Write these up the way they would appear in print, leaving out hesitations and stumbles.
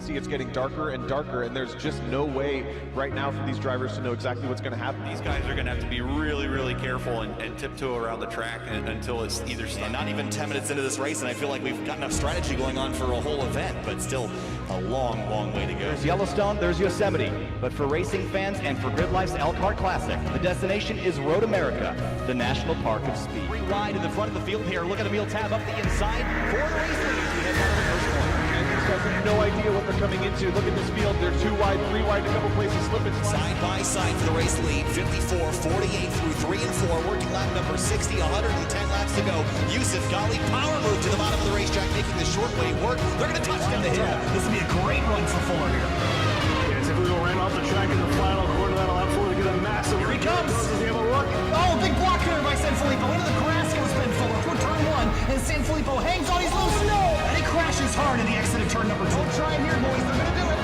see it's getting darker and darker, and there's just no way right now for these drivers to know exactly what's going to happen. These guys are going to have to be really, really careful and tiptoe around the track until it's either not even 10 minutes into this race, and I feel like we've got enough strategy going on for a whole event, but still a long, long way to go. There's Yellowstone, there's Yosemite, but for racing fans and for Grid Life's Elkhart Classic, the destination is Road America, the National Park of Speed. Three wide in the front of the field here. Look at Emil tab up the inside for the race lead. We head down to the first corner. And these guys have no idea what they're coming into. Look at this field. They're 2 wide, 3 wide, a couple places slipping. Side by side for the race lead. 54, 48 through 3 and 4. Working lap number 60, 110 laps to go. Yusuf Ghali, power move to the bottom of the racetrack, making the short way work. They're going to touch down the hill. This will be a great run for Fuller here. Yes, if we go ran off the track in the final quarter, that'll allow Fuller to get a massive. Here he comes. Does he have a look? Oh, big block here by Sanfilippo. Into the grass goes Ben Fuller toward turn 1, and Sanfilippo hangs on. He's loose. No! And he crashes hard at the exit of turn number 2. Don't try here, boys. They're going to do it.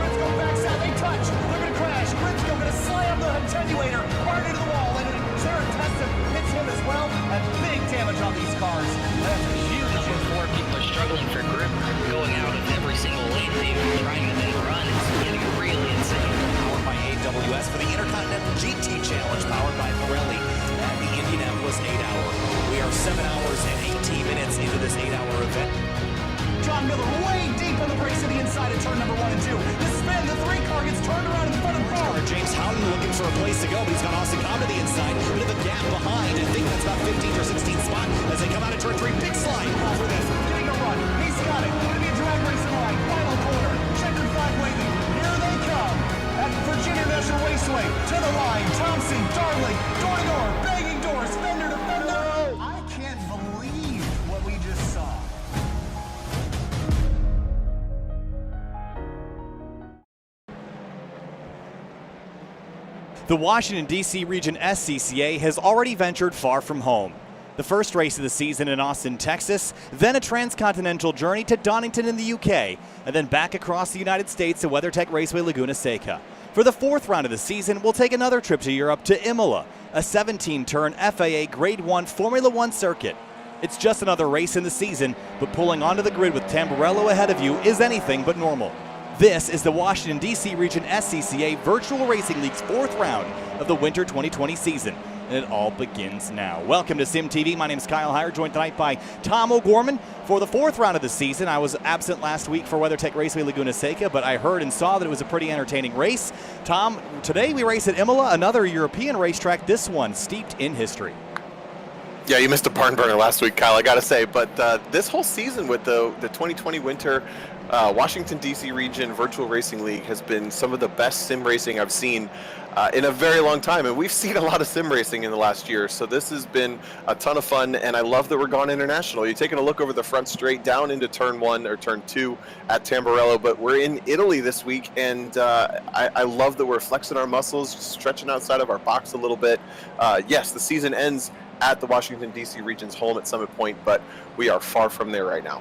Gritsko backs out. They touch. They're going to crash. Gritsko going to slam the attenuator hard into the wall, and Jared Tesson hits him as well. And big damage on these cars. That's a huge before people are struggling for grip, going out of every single lane, and even trying to then run. It's getting really insane. Powered by AWS for the Intercontinental GT Challenge, powered by Pirelli at the Indianapolis 8-hour. We are 7 hours and 18 minutes into this 8-hour event. John Miller way deep on the brakes to the inside of turn number 1 and 2. The spin, the 3 car gets turned around in front of the car. James Houghton looking for a place to go, but he's got Austin Cobb to the inside. A bit of a gap behind. I think that's about 15th or 16th spot as they come out of turn 3. Big slide for this. Getting a run. He's got it. Going to be a drag racing line. Final corner. Checkered flag waving. Here they come. At Virginia National Raceway. To the line. Thompson, Darling, door to door. Banging doors. Fender to fender. I can't believe what we just saw. The Washington, D.C. region SCCA has already ventured far from home. The first race of the season in Austin, Texas, then a transcontinental journey to Donington in the UK, and then back across the United States to WeatherTech Raceway Laguna Seca. For the 4th round of the season, we'll take another trip to Europe to Imola, a 17-turn FAA Grade 1 Formula 1 circuit. It's just another race in the season, but pulling onto the grid with Tamburello ahead of you is anything but normal. This is the Washington, D.C. region SCCA Virtual Racing League's 4th round of the winter 2020 season, and it all begins now. Welcome to Sim TV. My name is Kyle Heyer, joined tonight by Tom O'Gorman for the 4th round of the season. I was absent last week for WeatherTech Raceway Laguna Seca, but I heard and saw that it was a pretty entertaining race. Tom, today we race at Imola, another European racetrack, this one steeped in history. Yeah, you missed a barn burner last week, Kyle, I gotta say, but this whole season with the 2020 winter Washington, D.C. region Virtual Racing League has been some of the best sim racing I've seen in a very long time, and we've seen a lot of sim racing in the last year, so this has been a ton of fun, and I love that we're going international. You're taking a look over the front straight down into turn 1 or turn 2 at Tamburello, but we're in Italy this week, and I love that we're flexing our muscles, stretching outside of our box a little bit. Yes, the season ends at the Washington, D.C. region's home at Summit Point, but we are far from there right now.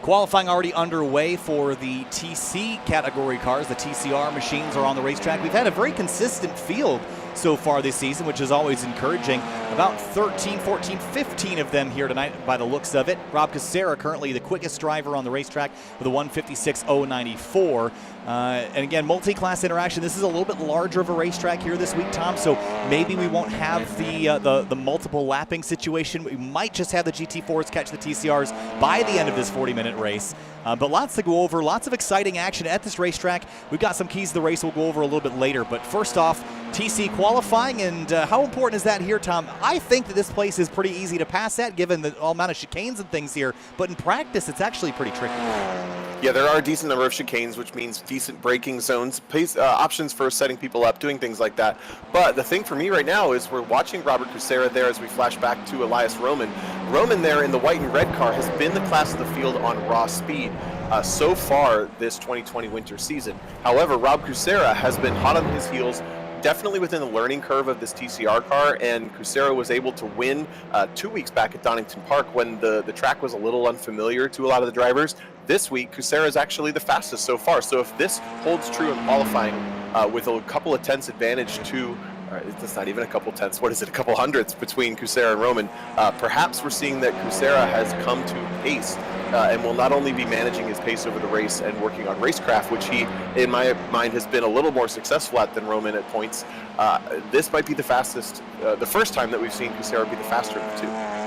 Qualifying already underway for the TC category cars. The TCR machines are on the racetrack. We've had a very consistent field so far this season, which is always encouraging. About 13, 14, 15 of them here tonight by the looks of it. Rob Casera currently the quickest driver on the racetrack with a 156.094. And again, multi-class interaction. This is a little bit larger of a racetrack here this week, Tom, so maybe we won't have the multiple lapping situation. We might just have the GT4s catch the TCRs by the end of this 40-minute race. But lots to go over, lots of exciting action at this racetrack. We've got some keys to the race we'll go over a little bit later. But first off, TC qualifying, and how important is that here, Tom? I think that this place is pretty easy to pass at, given the amount of chicanes and things here. But in practice, it's actually pretty tricky. Yeah, there are a decent number of chicanes, which means decent braking zones, options for setting people up, doing things like that. But the thing for me right now is we're watching Robert Cusera there as we flash back to Elias Roman. Roman there in the white and red car has been the class of the field on raw speed so far this 2020 winter season. However, Rob Cusera has been hot on his heels, definitely within the learning curve of this TCR car, and Cusera was able to win 2 weeks back at Donington Park when the track was a little unfamiliar to a lot of the drivers. This week, Cusera is actually the fastest so far. So if this holds true in qualifying with a couple of tenths advantage to It's not even a couple tenths. What is it? A couple hundredths between Kucera and Roman. Perhaps we're seeing that Kucera has come to pace and will not only be managing his pace over the race and working on racecraft, which he, in my mind, has been a little more successful at than Roman at points. This might be the fastest, the first time that we've seen Kucera be the faster of the two.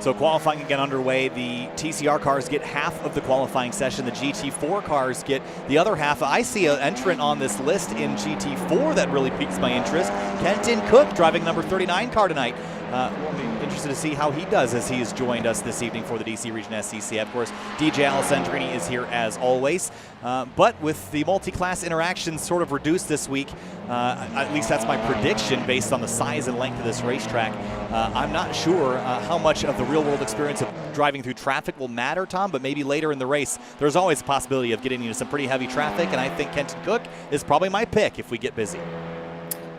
So qualifying again underway. The TCR cars get half of the qualifying session. The GT4 cars get the other half. I see an entrant on this list in GT4 that really piques my interest. Kenton Cook driving number 39 car tonight. We'll be interested to see how he does as he has joined us this evening for the DC Region SCCA. Of course, DJ Alessandrini is here as always. But with the multi-class interactions sort of reduced this week, at least that's my prediction based on the size and length of this racetrack, I'm not sure how much of the real-world experience of driving through traffic will matter, Tom, but maybe later in the race, there's always a possibility of getting into some pretty heavy traffic, and I think Kenton Cook is probably my pick if we get busy.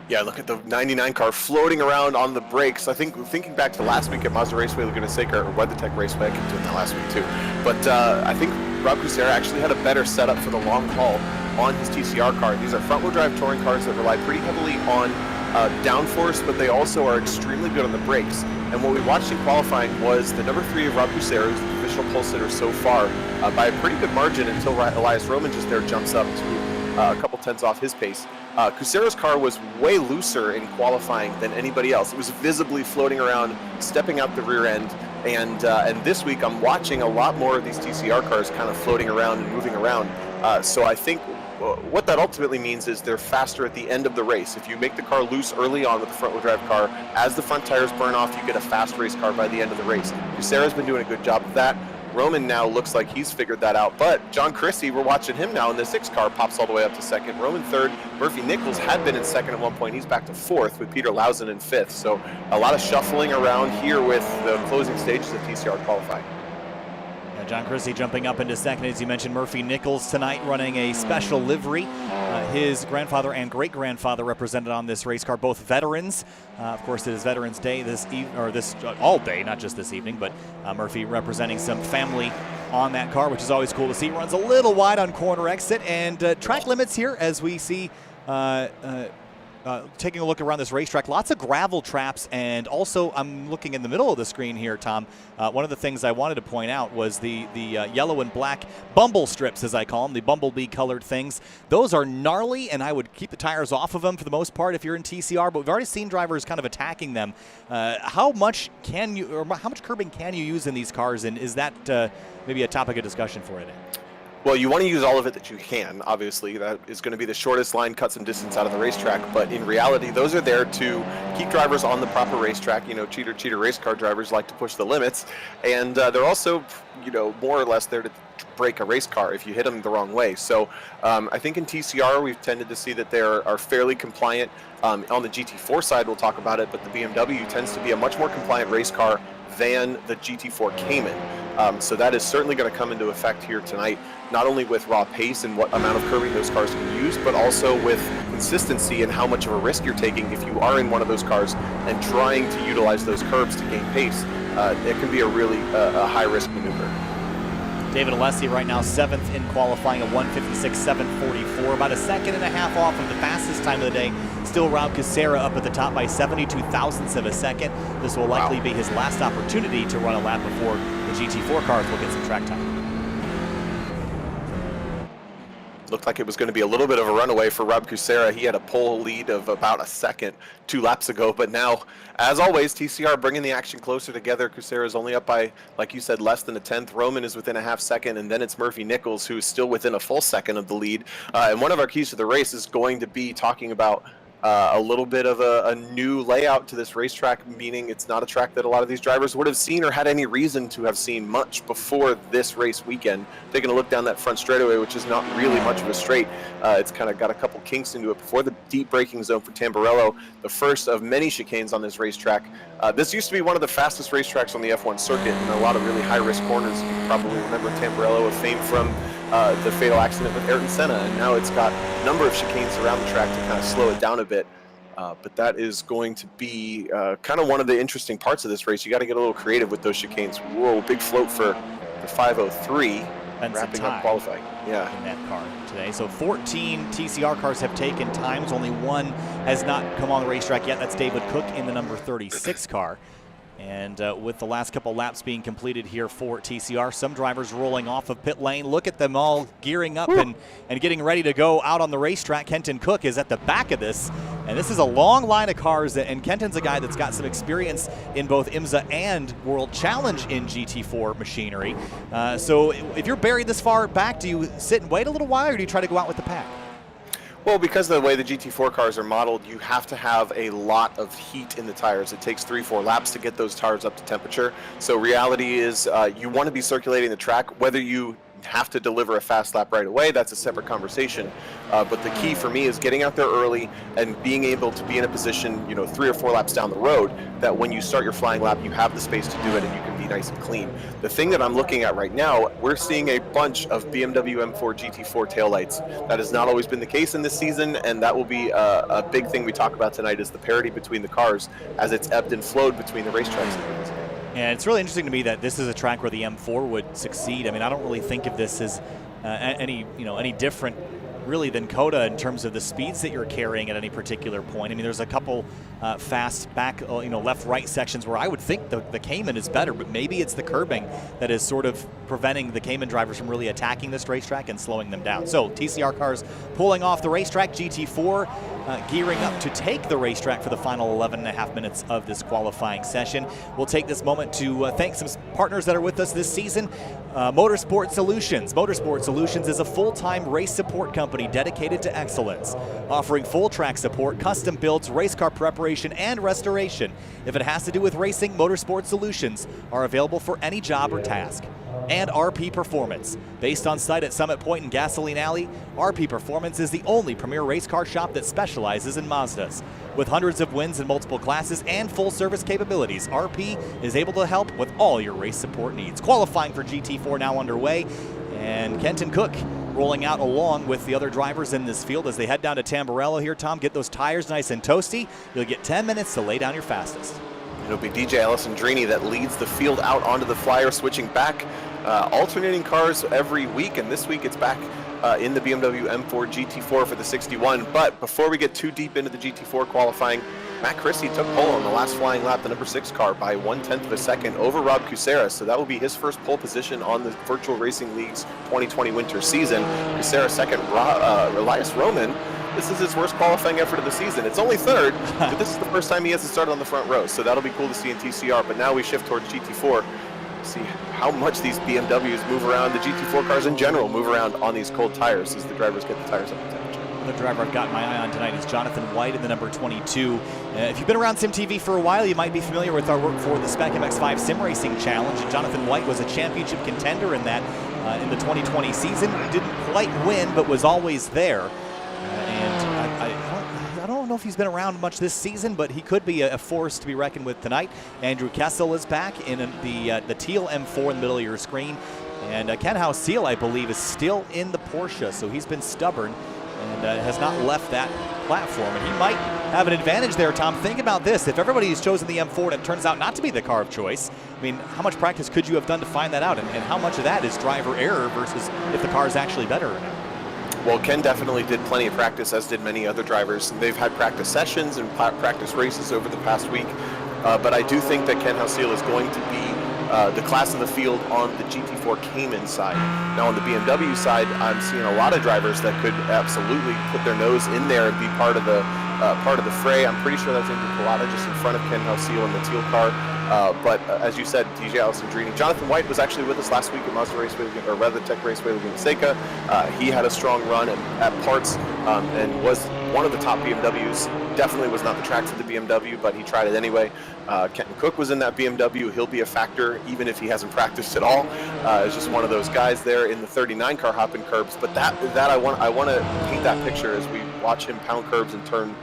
Yeah, look at the 99 car floating around on the brakes. I think, thinking back to last week at Mazda Raceway, Laguna Seca, or WeatherTech Raceway, I kept doing that last week too. But I think Rob Kucera actually had a better setup for the long haul on his TCR car. These are front-wheel drive touring cars that rely pretty heavily on downforce, but they also are extremely good on the brakes. And what we watched in qualifying was the number 3 of Rob Kucera, who's the official pole sitter so far, by a pretty good margin until Elias Roman just there jumps up to a couple tenths off his pace. Kucera's car was way looser in qualifying than anybody else. It was visibly floating around, stepping out the rear end, and this week I'm watching a lot more of these TCR cars kind of floating around and moving around. So I think what that ultimately means is they're faster at the end of the race. If you make the car loose early on with the front-wheel drive car, as the front tires burn off, you get a fast race car by the end of the race. Kucera's been doing a good job of that. Roman now looks like he's figured that out, but John Christie, we're watching him now in the 6 car, pops all the way up to second. Roman third. Murphy Nichols had been in second at one point. He's back to fourth with Peter Lausen in fifth. So a lot of shuffling around here with the closing stages of TCR qualifying. John Christie jumping up into second. As you mentioned, Murphy Nichols tonight running a special livery. His grandfather and great-grandfather represented on this race car, both veterans. Of course, it is Veterans Day all day, not just this evening, but Murphy representing some family on that car, which is always cool to see. Runs a little wide on corner exit, and track limits here as we see taking a look around this racetrack, lots of gravel traps, and also I'm looking in the middle of the screen here, Tom. One of the things I wanted to point out was the yellow and black bumble strips, as I call them, the bumblebee colored things. Those are gnarly, and I would keep the tires off of them for the most part if you're in TCR, but we've already seen drivers kind of attacking them. How much curbing can you use in these cars, and is that maybe a topic of discussion for you? Well, you want to use all of it that you can, obviously. That is going to be the shortest line, cut some distance out of the racetrack. But in reality, those are there to keep drivers on the proper racetrack. You know, cheater race car drivers like to push the limits. And they're also, you know, more or less there to break a race car if you hit them the wrong way. So I think in TCR, we've tended to see that they are fairly compliant. On the GT4 side, we'll talk about it, but the BMW tends to be a much more compliant race car than the GT4 Cayman. So that is certainly going to come into effect here tonight, not only with raw pace and what amount of curbing those cars can use, but also with consistency and how much of a risk you're taking if you are in one of those cars and trying to utilize those curbs to gain pace. It can be a really high-risk maneuver. David Alessi right now 7th in qualifying at 1:56.744, about a second and a half off of the fastest time of the day. Still Rob Kucera up at the top by 72 thousandths of a second. This will likely be his last opportunity to run a lap before the GT4 cars will get some track time. Looked like it was going to be a little bit of a runaway for Rob Kucera. He had a pole lead of about a second 2 laps ago, but now, as always, TCR bringing the action closer together. Kucera is only up by, like you said, less than a tenth. Roman is within a half second, and then it's Murphy Nichols, who is still within a full second of the lead. And one of our keys to the race is going to be talking about a little bit of a new layout to this racetrack, meaning it's not a track that a lot of these drivers would have seen or had any reason to have seen much before this race weekend. Taking a look down that front straightaway, which is not really much of a straight. It's kind of got a couple kinks into it before the deep braking zone for Tamburello, the first of many chicanes on this racetrack. This used to be one of the fastest racetracks on the F1 circuit, and a lot of really high-risk corners. You can probably remember Tamburello, a fame from the fatal accident with Ayrton Senna, and now it's got a number of chicanes around the track to kind of slow it down a bit. But that is going to be kind of one of the interesting parts of this race. You got to get a little creative with those chicanes. Whoa, big float for the 503. spent some wrapping up time qualifying. Yeah. in that car today. So 14 TCR cars have taken times. Only one has not come on the racetrack yet. That's David Cook in the number 36 car. And with the last couple laps being completed here for TCR, some drivers rolling off of pit lane. Look at them all gearing up and getting ready to go out on the racetrack. Kenton Cook is at the back of this, and this is a long line of cars, and Kenton's a guy that's got some experience in both IMSA and World Challenge in GT4 machinery. So if you're buried this far back, do you sit and wait a little while, or do you try to go out with the pack? Well, because of the way the GT4 cars are modeled, you have to have a lot of heat in the tires. It takes 3-4 laps to get those tires up to temperature. So reality is you want to be circulating the track, whether you have to deliver a fast lap right away, that's a separate conversation. But the key for me is getting out there early and being able to be in a position, 3 or 4 laps down the road, that when you start your flying lap, you have the space to do it and you can be nice and clean. The thing that I'm looking at right now, we're seeing a bunch of BMW M4 GT4 taillights. That has not always been the case in this season, and that will be a big thing we talk about tonight, is the parity between the cars as it's ebbed and flowed between the racetracks. And it's really interesting to me that this is a track where the M4 would succeed. I mean, I don't really think of this as any different really than Coda in terms of the speeds that you're carrying at any particular point. I mean, there's a couple fast back, left-right sections where I would think the Cayman is better, but maybe it's the curbing that is sort of preventing the Cayman drivers from really attacking this racetrack and slowing them down. So TCR cars pulling off the racetrack, GT4 gearing up to take the racetrack for the final 11.5 minutes of this qualifying session. We'll take this moment to thank some partners that are with us this season. Motorsport Solutions. Motorsport Solutions is a full-time race support company dedicated to excellence, offering full track support, custom builds, race car preparation, and restoration. If it has to do with racing, Motorsport Solutions are available for any job or task. And RP Performance. Based on site at Summit Point and Gasoline Alley, RP Performance is the only premier race car shop that specializes in Mazdas. With hundreds of wins in multiple classes and full service capabilities, RP is able to help with all your race support needs. Qualifying for GT4 now underway, and Kenton Cook rolling out along with the other drivers in this field as they head down to Tamburello here. Tom, get those tires nice and toasty. You'll get 10 minutes to lay down your fastest. It'll be DJ Alessandrini that leads the field out onto the flyer, switching back, alternating cars every week, and this week it's back in the BMW M4 GT4 for the 61. But before we get too deep into the GT4 qualifying, Matt Christie took pole on the last flying lap, the number 6 car, by 1/10 of a second over Rob Kucera. So that will be his first pole position on the Virtual Racing League's 2020 winter season. Kucera second, Elias Roman. This is his worst qualifying effort of the season. It's only third, but this is the first time he hasn't started on the front row. So that'll be cool to see in TCR. But now we shift towards GT4. See how much these BMWs move around, the GT4 cars in general move around on these cold tires as the drivers get the tires up to temperature. The driver I've got my eye on tonight is Jonathan White in the number 22. If you've been around SimTV for a while, you might be familiar with our work for the Spec MX-5 Sim Racing Challenge. Jonathan White was a championship contender in that in the 2020 season. Didn't quite win, but was always there. I don't know if he's been around much this season, but he could be a force to be reckoned with tonight. Andrew Kessel is back in the teal M4 in the middle of your screen. And Ken House-Seal, I believe, is still in the Porsche, so he's been stubborn and has not left that platform. And he might have an advantage there, Tom. Think about this. If everybody has chosen the M4 and it turns out not to be the car of choice, I mean, how much practice could you have done to find that out? And how much of that is driver error versus if the car is actually better or not? Well, Ken definitely did plenty of practice, as did many other drivers. They've had practice sessions and practice races over the past week. But I do think that Ken House-Seal is going to be the class of the field on the GT4 Cayman side. Now on the BMW side, I'm seeing a lot of drivers that could absolutely put their nose in there and be part of the fray. I'm pretty sure that's Andrew Collada just in front of Ken House-Seal in the teal car. But as you said, DJ Alessandrini. Jonathan White was actually with us last week at Mazda Raceway, or WeatherTech Raceway Laguna Seca. He had a strong run at parts and was one of the top BMWs. Definitely was not the track for the BMW, but he tried it anyway. Kenton Cook was in that BMW. He'll be a factor even if he hasn't practiced at all. It's just one of those guys there in the 39 car hopping curbs. But that I want to paint that picture as we watch him pound curbs and turn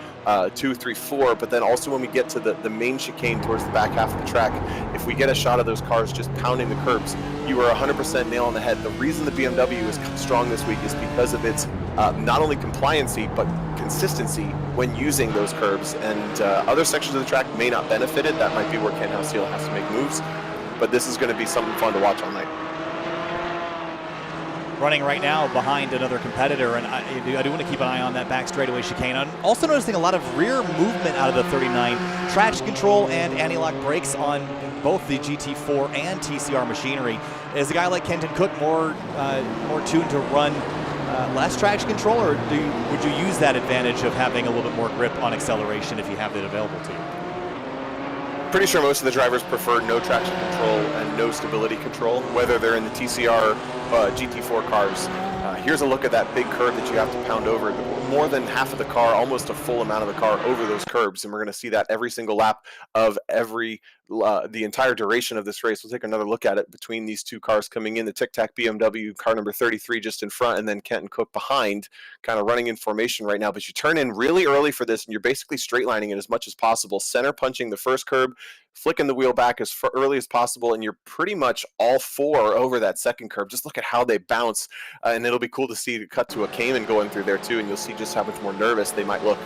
2, 3, 4, but then also when we get to the main chicane towards the back half of the track, if we get a shot of those cars just pounding the curbs, you are 100% nail on the head. The reason the BMW is strong this week is because of its not only compliancy, but consistency when using those curbs, and other sections of the track may not benefit it. That might be where Ken House-Seal has to make moves, but this is going to be something fun to watch all night. running right now behind another competitor, and I do want to keep an eye on that back straightaway chicane. I'm also noticing a lot of rear movement out of the 39. Traction control and anti-lock brakes on both the GT4 and TCR machinery. Is a guy like Kenton Cook more tuned to run less traction control, or would you use that advantage of having a little bit more grip on acceleration if you have it available to you? Pretty sure most of the drivers prefer no traction control and no stability control, whether they're in the TCR GT4 cars. Here's a look at that big curve that you have to pound over. More than half of the car, almost a full amount of the car over those curbs, and we're going to see that every single lap of the entire duration of this race. We'll take another look at it between these two cars coming in, the Tic Tac BMW car number 33 just in front, and then Kenton Cook behind, kind of running in formation right now. But you turn in really early for this, and you're basically straight lining it as much as possible, center punching the first curb, flicking the wheel back as early as possible, and you're pretty much all four over that second curb. Just look at how they bounce, and it'll be cool to see it cut to a Cayman going through there too, and you'll see just how much more nervous they might look.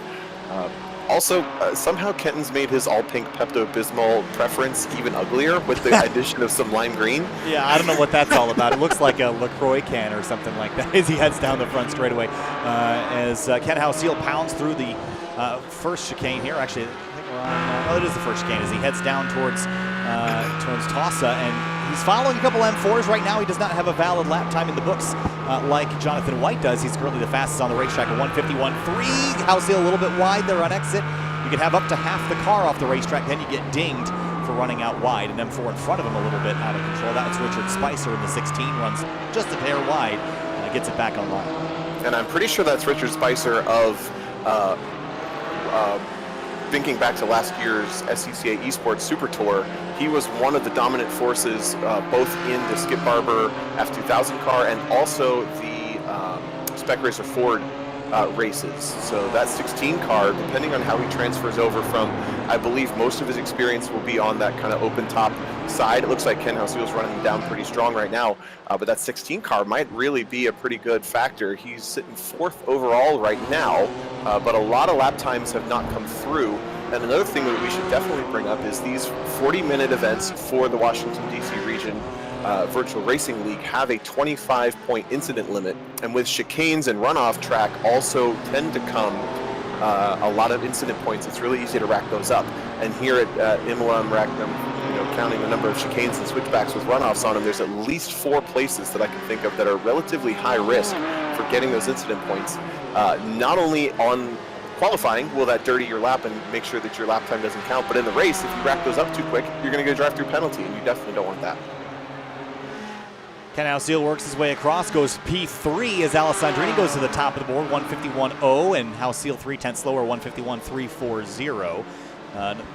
Also, somehow Kenton's made his all-pink Pepto-Bismol preference even uglier with the addition of some lime green. Yeah, I don't know what that's all about. It looks like a LaCroix can or something like that as he heads down the front straightaway. As Ken Houseal pounds through the first chicane here. Actually, I think we're on, it is the first chicane as he heads down towards Tossa, and he's following a couple M4s right now. He does not have a valid lap time in the books like Jonathan White does. He's currently the fastest on the racetrack at 151.3. Houseal a little bit wide there on exit. You can have up to half the car off the racetrack, then you get dinged for running out wide. And M4 in front of him a little bit out of control. That's Richard Spicer in the 16, runs just a hair wide, gets it back online. And I'm pretty sure that's Richard Spicer of thinking back to last year's SCCA Esports Super Tour. He was one of the dominant forces both in the Skip Barber F2000 car and also the Spec Racer Ford races. So that 16 car, depending on how he transfers over from, I believe most of his experience will be on that kind of open top side. It looks like Ken Houseal's running him down pretty strong right now, but that 16 car might really be a pretty good factor. He's sitting 4th overall right now, but a lot of lap times have not come through. And another thing that we should definitely bring up is these 40-minute events for the Washington, D.C. region Virtual Racing League have a 25-point incident limit, and with chicanes and runoff track also tend to come a lot of incident points. It's really easy to rack those up. And here at Imola, I'm racking them, counting the number of chicanes and switchbacks with runoffs on them. There's at least 4 places that I can think of that are relatively high risk for getting those incident points. Not only on qualifying will that dirty your lap and make sure that your lap time doesn't count, but in the race, if you rack those up too quick, you're going to get a drive-through penalty, and you definitely don't want that. Ken Houseal works his way across, goes P3 as Alessandrini goes to the top of the board, 151.0, and Houseal 3/10 slower, 151.340.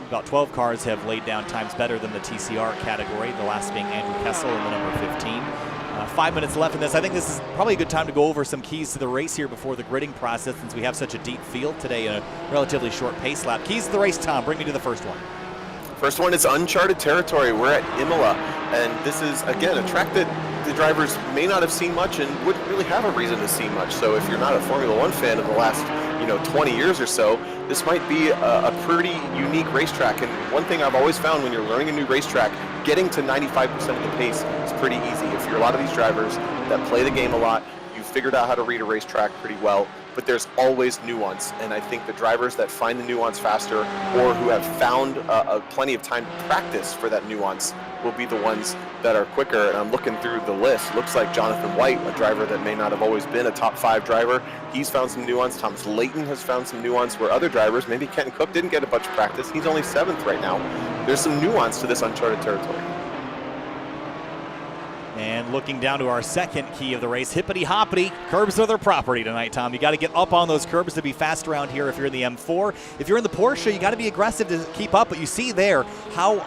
About 12 cars have laid down times better than the TCR category, the last being Andrew Kessel in the number 15. 5 minutes left in this. I think this is probably a good time to go over some keys to the race here before the gridding process, since we have such a deep field today in a relatively short pace lap. Keys to the race, Tom, bring me to the first one. First one is uncharted territory. We're at Imola, and this is, again, a track that the drivers may not have seen much and wouldn't really have a reason to see much. So if you're not a Formula One fan of the last 20 years or so, this might be a pretty unique racetrack. And one thing I've always found when you're learning a new racetrack, getting to 95% of the pace is pretty easy. If you're a lot of these drivers that play the game a lot, you've figured out how to read a racetrack pretty well, but there's always nuance. And I think the drivers that find the nuance faster, or who have found plenty of time to practice for that nuance, will be the ones that are quicker. And I'm looking through the list. Looks like Jonathan White, a driver that may not have always been a top 5 driver, he's found some nuance. Thomas Layton has found some nuance where other drivers, maybe Kenton Cook, didn't get a bunch of practice. He's only 7th right now. There's some nuance to this uncharted territory. And looking down to our second key of the race, hippity-hoppity, curbs are their property tonight, Tom. You got to get up on those curbs to be fast around here if you're in the M4. If you're in the Porsche, you got to be aggressive to keep up, but you see there how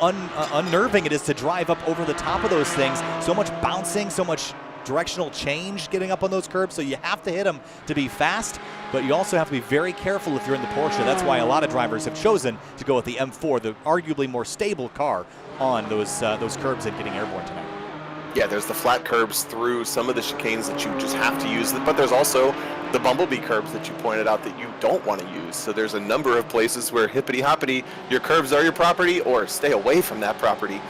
unnerving it is to drive up over the top of those things. So much bouncing, so much directional change getting up on those curbs, so you have to hit them to be fast, but you also have to be very careful if you're in the Porsche. That's why a lot of drivers have chosen to go with the M4, the arguably more stable car, on those curbs and getting airborne tonight. Yeah, there's the flat curbs through some of the chicanes that you just have to use, but there's also the bumblebee curbs that you pointed out that you don't want to use. So there's a number of places where hippity-hoppity, your curbs are your property, or stay away from that property.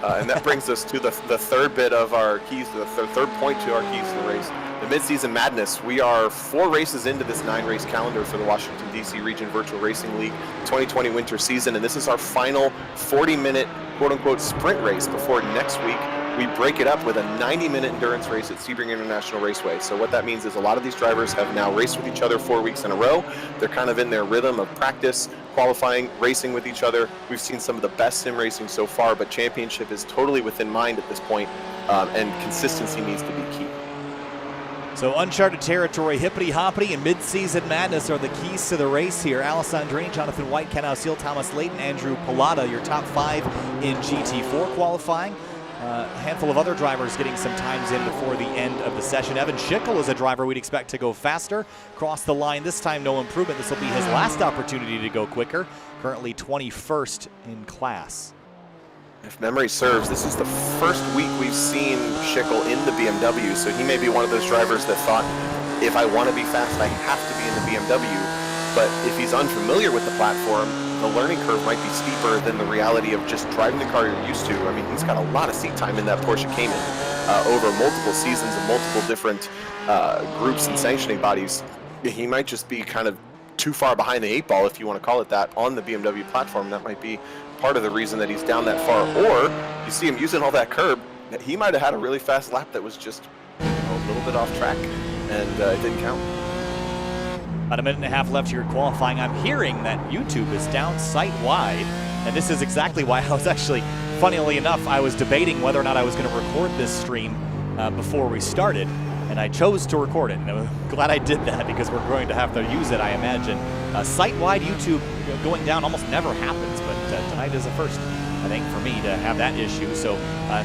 And that brings us to the third bit of our keys, the third point to our keys to the race. The midseason madness. We are 4 races into this 9-race calendar for the Washington, D.C. Region Virtual Racing League 2020 winter season, and this is our final 40-minute quote-unquote sprint race before next week we break it up with a 90-minute endurance race at Sebring International Raceway. So what that means is a lot of these drivers have now raced with each other 4 weeks in a row. They're kind of in their rhythm of practice, qualifying, racing with each other. We've seen some of the best sim racing so far, but championship is totally within mind at this point, and consistency needs to be key. So uncharted territory, hippity-hoppity, and mid-season madness are the keys to the race here. Alessandrini, Jonathan White, Ken Ausiel, Thomas Layton, Andrew Pilata, your top 5 in GT4 qualifying. A handful of other drivers getting some times in before the end of the session. Evan Schickel is a driver we'd expect to go faster. Cross the line this time, no improvement. This will be his last opportunity to go quicker. Currently 21st in class. If memory serves, this is the first week we've seen Schickel in the BMW, so he may be one of those drivers that thought, if I want to be fast, I have to be in the BMW. But if he's unfamiliar with the platform, the learning curve might be steeper than the reality of just driving the car you're used to. I mean, he's got a lot of seat time in that Porsche Cayman over multiple seasons and multiple different groups and sanctioning bodies. He might just be kind of too far behind the 8 ball, if you want to call it that, on the BMW platform. That might be part of the reason that he's down that far. Or you see him using all that curb, he might have had a really fast lap that was just a little bit off track, and it didn't count. About a minute and a half left here qualifying. I'm hearing that YouTube is down site-wide, and this is exactly why I was actually, funnily enough, I was debating whether or not I was going to record this stream before we started, and I chose to record it, and I'm glad I did that because we're going to have to use it, I imagine. Site-wide YouTube going down almost never happens, but tonight is a first, I think, for me to have that issue. So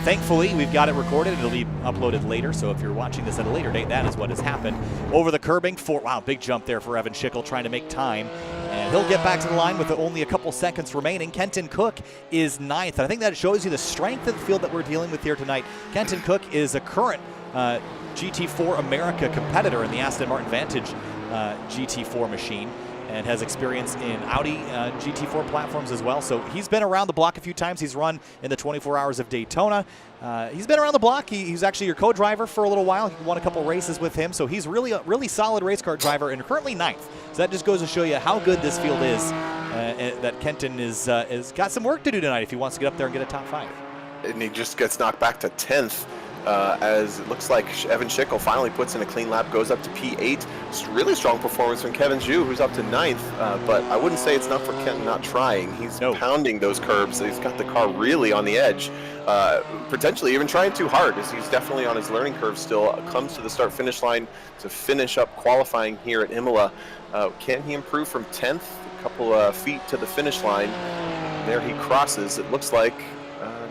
thankfully, we've got it recorded. It'll be uploaded later. So if you're watching this at a later date, that is what has happened. Over the curbing, wow, big jump there for Evan Schickel trying to make time. And he'll get back to the line with only a couple seconds remaining. Kenton Cook is 9th. And I think that shows you the strength of the field that we're dealing with here tonight. Kenton Cook is a current GT4 America competitor in the Aston Martin Vantage GT4 machine, and has experience in Audi GT4 platforms as well. So he's been around the block a few times. He's run in the 24 Hours of Daytona. He's been around the block. He's actually your co-driver for a little while. He won a couple races with him. So he's really a really solid race car driver and currently 9th. So that just goes to show you how good this field is, that Kenton is got some work to do tonight if he wants to get up there and get a top 5. And he just gets knocked back to 10th. As it looks like Evan Schickel finally puts in a clean lap, goes up to P8. It's a really strong performance from Kevin Zhu, who's up to 9th, but I wouldn't say it's not for Kenton not trying. He's pounding those curbs. He's got the car really on the edge, potentially even trying too hard, as he's definitely on his learning curve still. Comes to the start-finish line to finish up qualifying here at Imola. Can he improve from 10th? A couple feet to the finish line. There he crosses. It looks like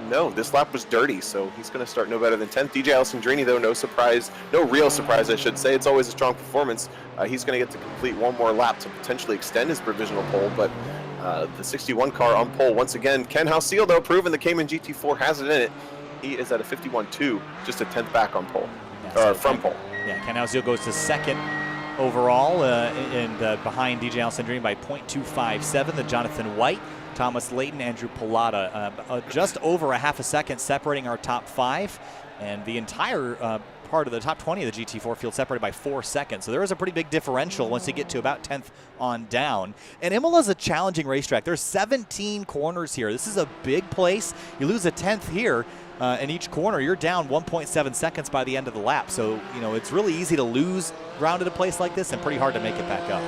no, this lap was dirty, so he's going to start no better than 10th. DJ Alessandrini, though, no surprise, no real surprise, I should say. It's always a strong performance. He's going to get to complete one more lap to potentially extend his provisional pole, but the 61 car on pole once again. Ken Ausiel, though, proven the Cayman GT4 has it in it. He is at a 51.2, just a 10th back on pole, from pole. Yeah, Ken Ausiel goes to 2nd overall, and behind DJ Alessandrini by 0.257, the Jonathan White, Thomas Layton, Andrew Pilata, just over a half a second separating our top 5, and the entire part of the top 20 of the GT4 field separated by 4 seconds. So there is a pretty big differential once you get to about 10th on down. And Imola is a challenging racetrack. There's 17 corners here. This is a big place. You lose a 10th here in each corner, you're down 1.7 seconds by the end of the lap. So, you know, it's really easy to lose ground at a place like this and pretty hard to make it back up.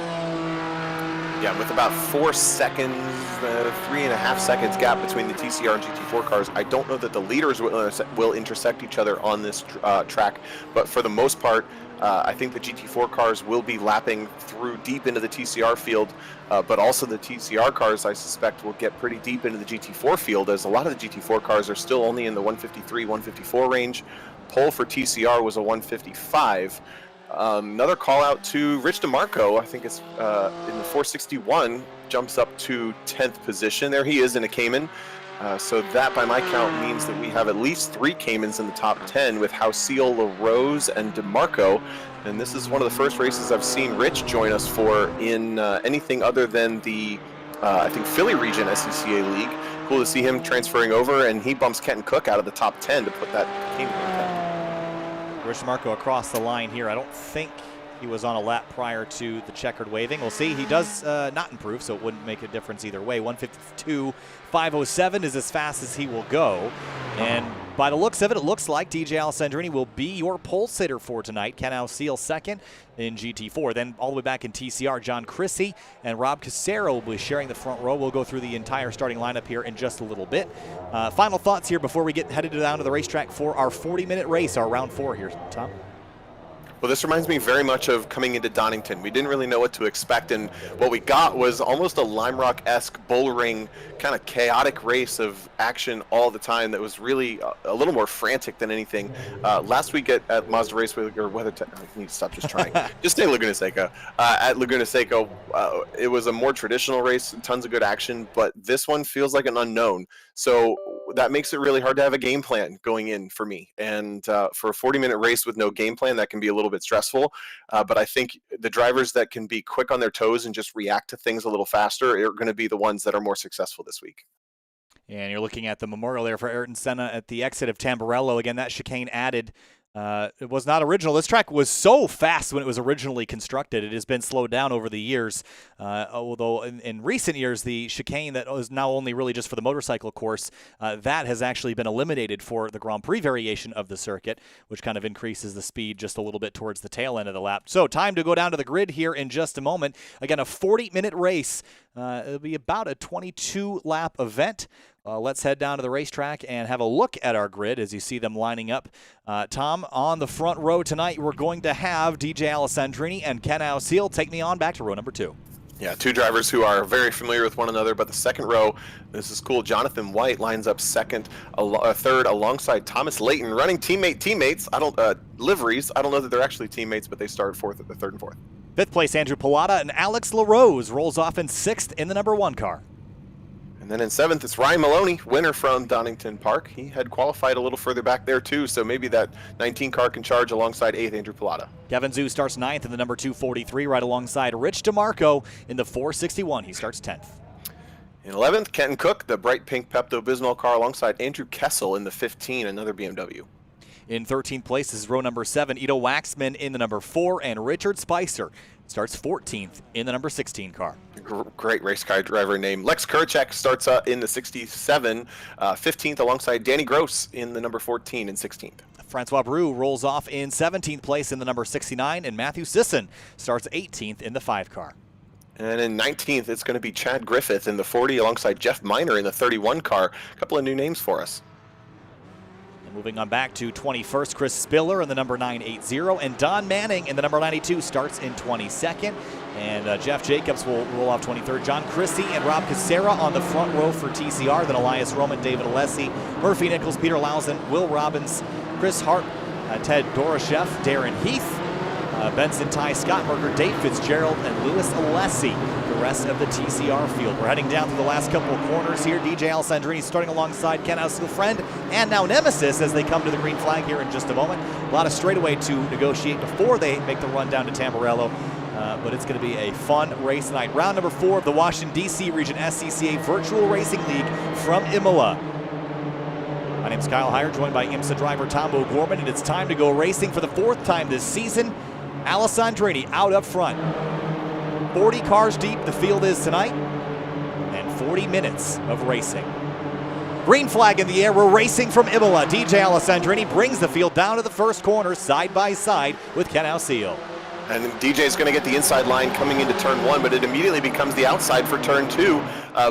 Yeah, with about 4 seconds, 3.5 seconds gap between the TCR and GT4 cars, I don't know that the leaders will intersect each other on this track, but for the most part, I think the GT4 cars will be lapping through deep into the TCR field, but also the TCR cars, I suspect, will get pretty deep into the GT4 field, as a lot of the GT4 cars are still only in the 153, 154 range. Pole for TCR was a 155. Another call out to Rich DeMarco, I think it's in the 461, jumps up to 10th position. There he is in a Cayman. So that, by my count, means that we have at least 3 Caymans in the top 10 with Ausiel, Larose, and DeMarco. And this is one of the first races I've seen Rich join us for in anything other than the, I think, Philly Region SCCA League. cool to see him transferring over, and he bumps Kenton Cook out of the top 10 to put that team in 10. Rich Marco across the line here. I don't think he was on a lap prior to the checkered waving. We'll see. He does not improve, so it wouldn't make a difference either way. 152.507 is as fast as he will go. And by the looks of it, it looks like DJ Alessandrini will be your pole sitter for tonight. Ken Ausiel second in GT4. Then all the way back in TCR, John Chrissy and Rob Casero will be sharing the front row. We'll go through the entire starting lineup here in just a little bit. Final thoughts here before we get headed down to the racetrack for our 40-minute race, our round 4 here, Tom. Well, this reminds me very much of coming into Donington. We didn't really know what to expect, and what we got was almost a Lime Rock-esque bull ring, kind of chaotic race of action all the time that was really a little more frantic than anything. Last week at Mazda Raceway, or Weather Tech, I need to stop just trying. Just say Laguna Seca. At Laguna Seca, it was a more traditional race, tons of good action, but this one feels like an unknown. So that makes it really hard to have a game plan going in for me. And for a 40-minute race with no game plan, that can be a little bit stressful. But I think the drivers that can be quick on their toes and just react to things a little faster are going to be the ones that are more successful this week. And you're looking at the memorial there for Ayrton Senna at the exit of Tamburello. Again, that chicane added. It was not original. This track was so fast when it was originally constructed. It has been slowed down over the years, although in recent years, the chicane that was now only really just for the motorcycle course, that has actually been eliminated for the Grand Prix variation of the circuit, which kind of increases the speed just a little bit towards the tail end of the lap. So time to go down to the grid here in just a moment. Again, a 40-minute race. It'll be about a 22-lap event. Let's head down to the racetrack and have a look at our grid as you see them lining up. Tom, on the front row tonight, we're going to have DJ Alessandrini and Ken Ausiel. Take me on back to row number 2. Yeah, two drivers who are very familiar with one another, but the second row, this is cool. Jonathan White lines up third alongside Thomas Layton, running teammates. Liveries. I don't know that they're actually teammates, but they start third and fourth. Fifth place, Andrew Pilata, and Alex Larose rolls off in 6th in the number 1 car. And then in 7th, it's Ryan Maloney, winner from Donington Park. He had qualified a little further back there too, so maybe that 19 car can charge alongside 8th, Andrew Pilata. Kevin Zhu starts 9th in the number 243, right alongside Rich DeMarco in the 461. He starts 10th. In 11th, Kenton Cook, the bright pink Pepto-Bismol car alongside Andrew Kessel in the 15, another BMW. In 13th place is row number 7, Ido Waxman in the number 4, and Richard Spicer starts 14th in the number 16 car. Great race car driver named Lex Kurchek starts in the 67, 15th alongside Danny Gross in the number 14 and 16th. Francois Brou rolls off in 17th place in the number 69, and Matthew Sisson starts 18th in the 5 car. And in 19th, it's going to be Chad Griffith in the 40 alongside Jeff Miner in the 31 car. A couple of new names for us. Moving on back to 21st, Chris Spiller in the number 980, and Don Manning in the number 92 starts in 22nd. And Jeff Jacobs will roll off 23rd. John Chrissy and Rob Casera on the front row for TCR. Then Elias Roman, David Alessi, Murphy Nichols, Peter Lausen, Will Robbins, Chris Hart, Ted Doroshev, Darren Heath, Benson Ty, Scott Merker, Dave Fitzgerald, and Louis Alessi, the rest of the TCR field. We're heading down through the last couple of corners here. DJ Alessandrini starting alongside Ken Ausiel, friend, and now Nemesis as they come to the green flag here in just a moment. A lot of straightaway to negotiate before they make the run down to Tamburello. But it's going to be a fun race tonight. Round number 4 of the Washington, D.C. Region SCCA Virtual Racing League from Imola. My name is Kyle Heyer, joined by IMSA driver Tom O'Gorman, and it's time to go racing for the 4th time this season. Alessandrini out up front. 40 cars deep the field is tonight, and 40 minutes of racing. Green flag in the air, we're racing from Imola. DJ Alessandrini brings the field down to the first corner side by side with Ken Ausiel. And DJ's going to get the inside line coming into turn 1, but it immediately becomes the outside for turn 2.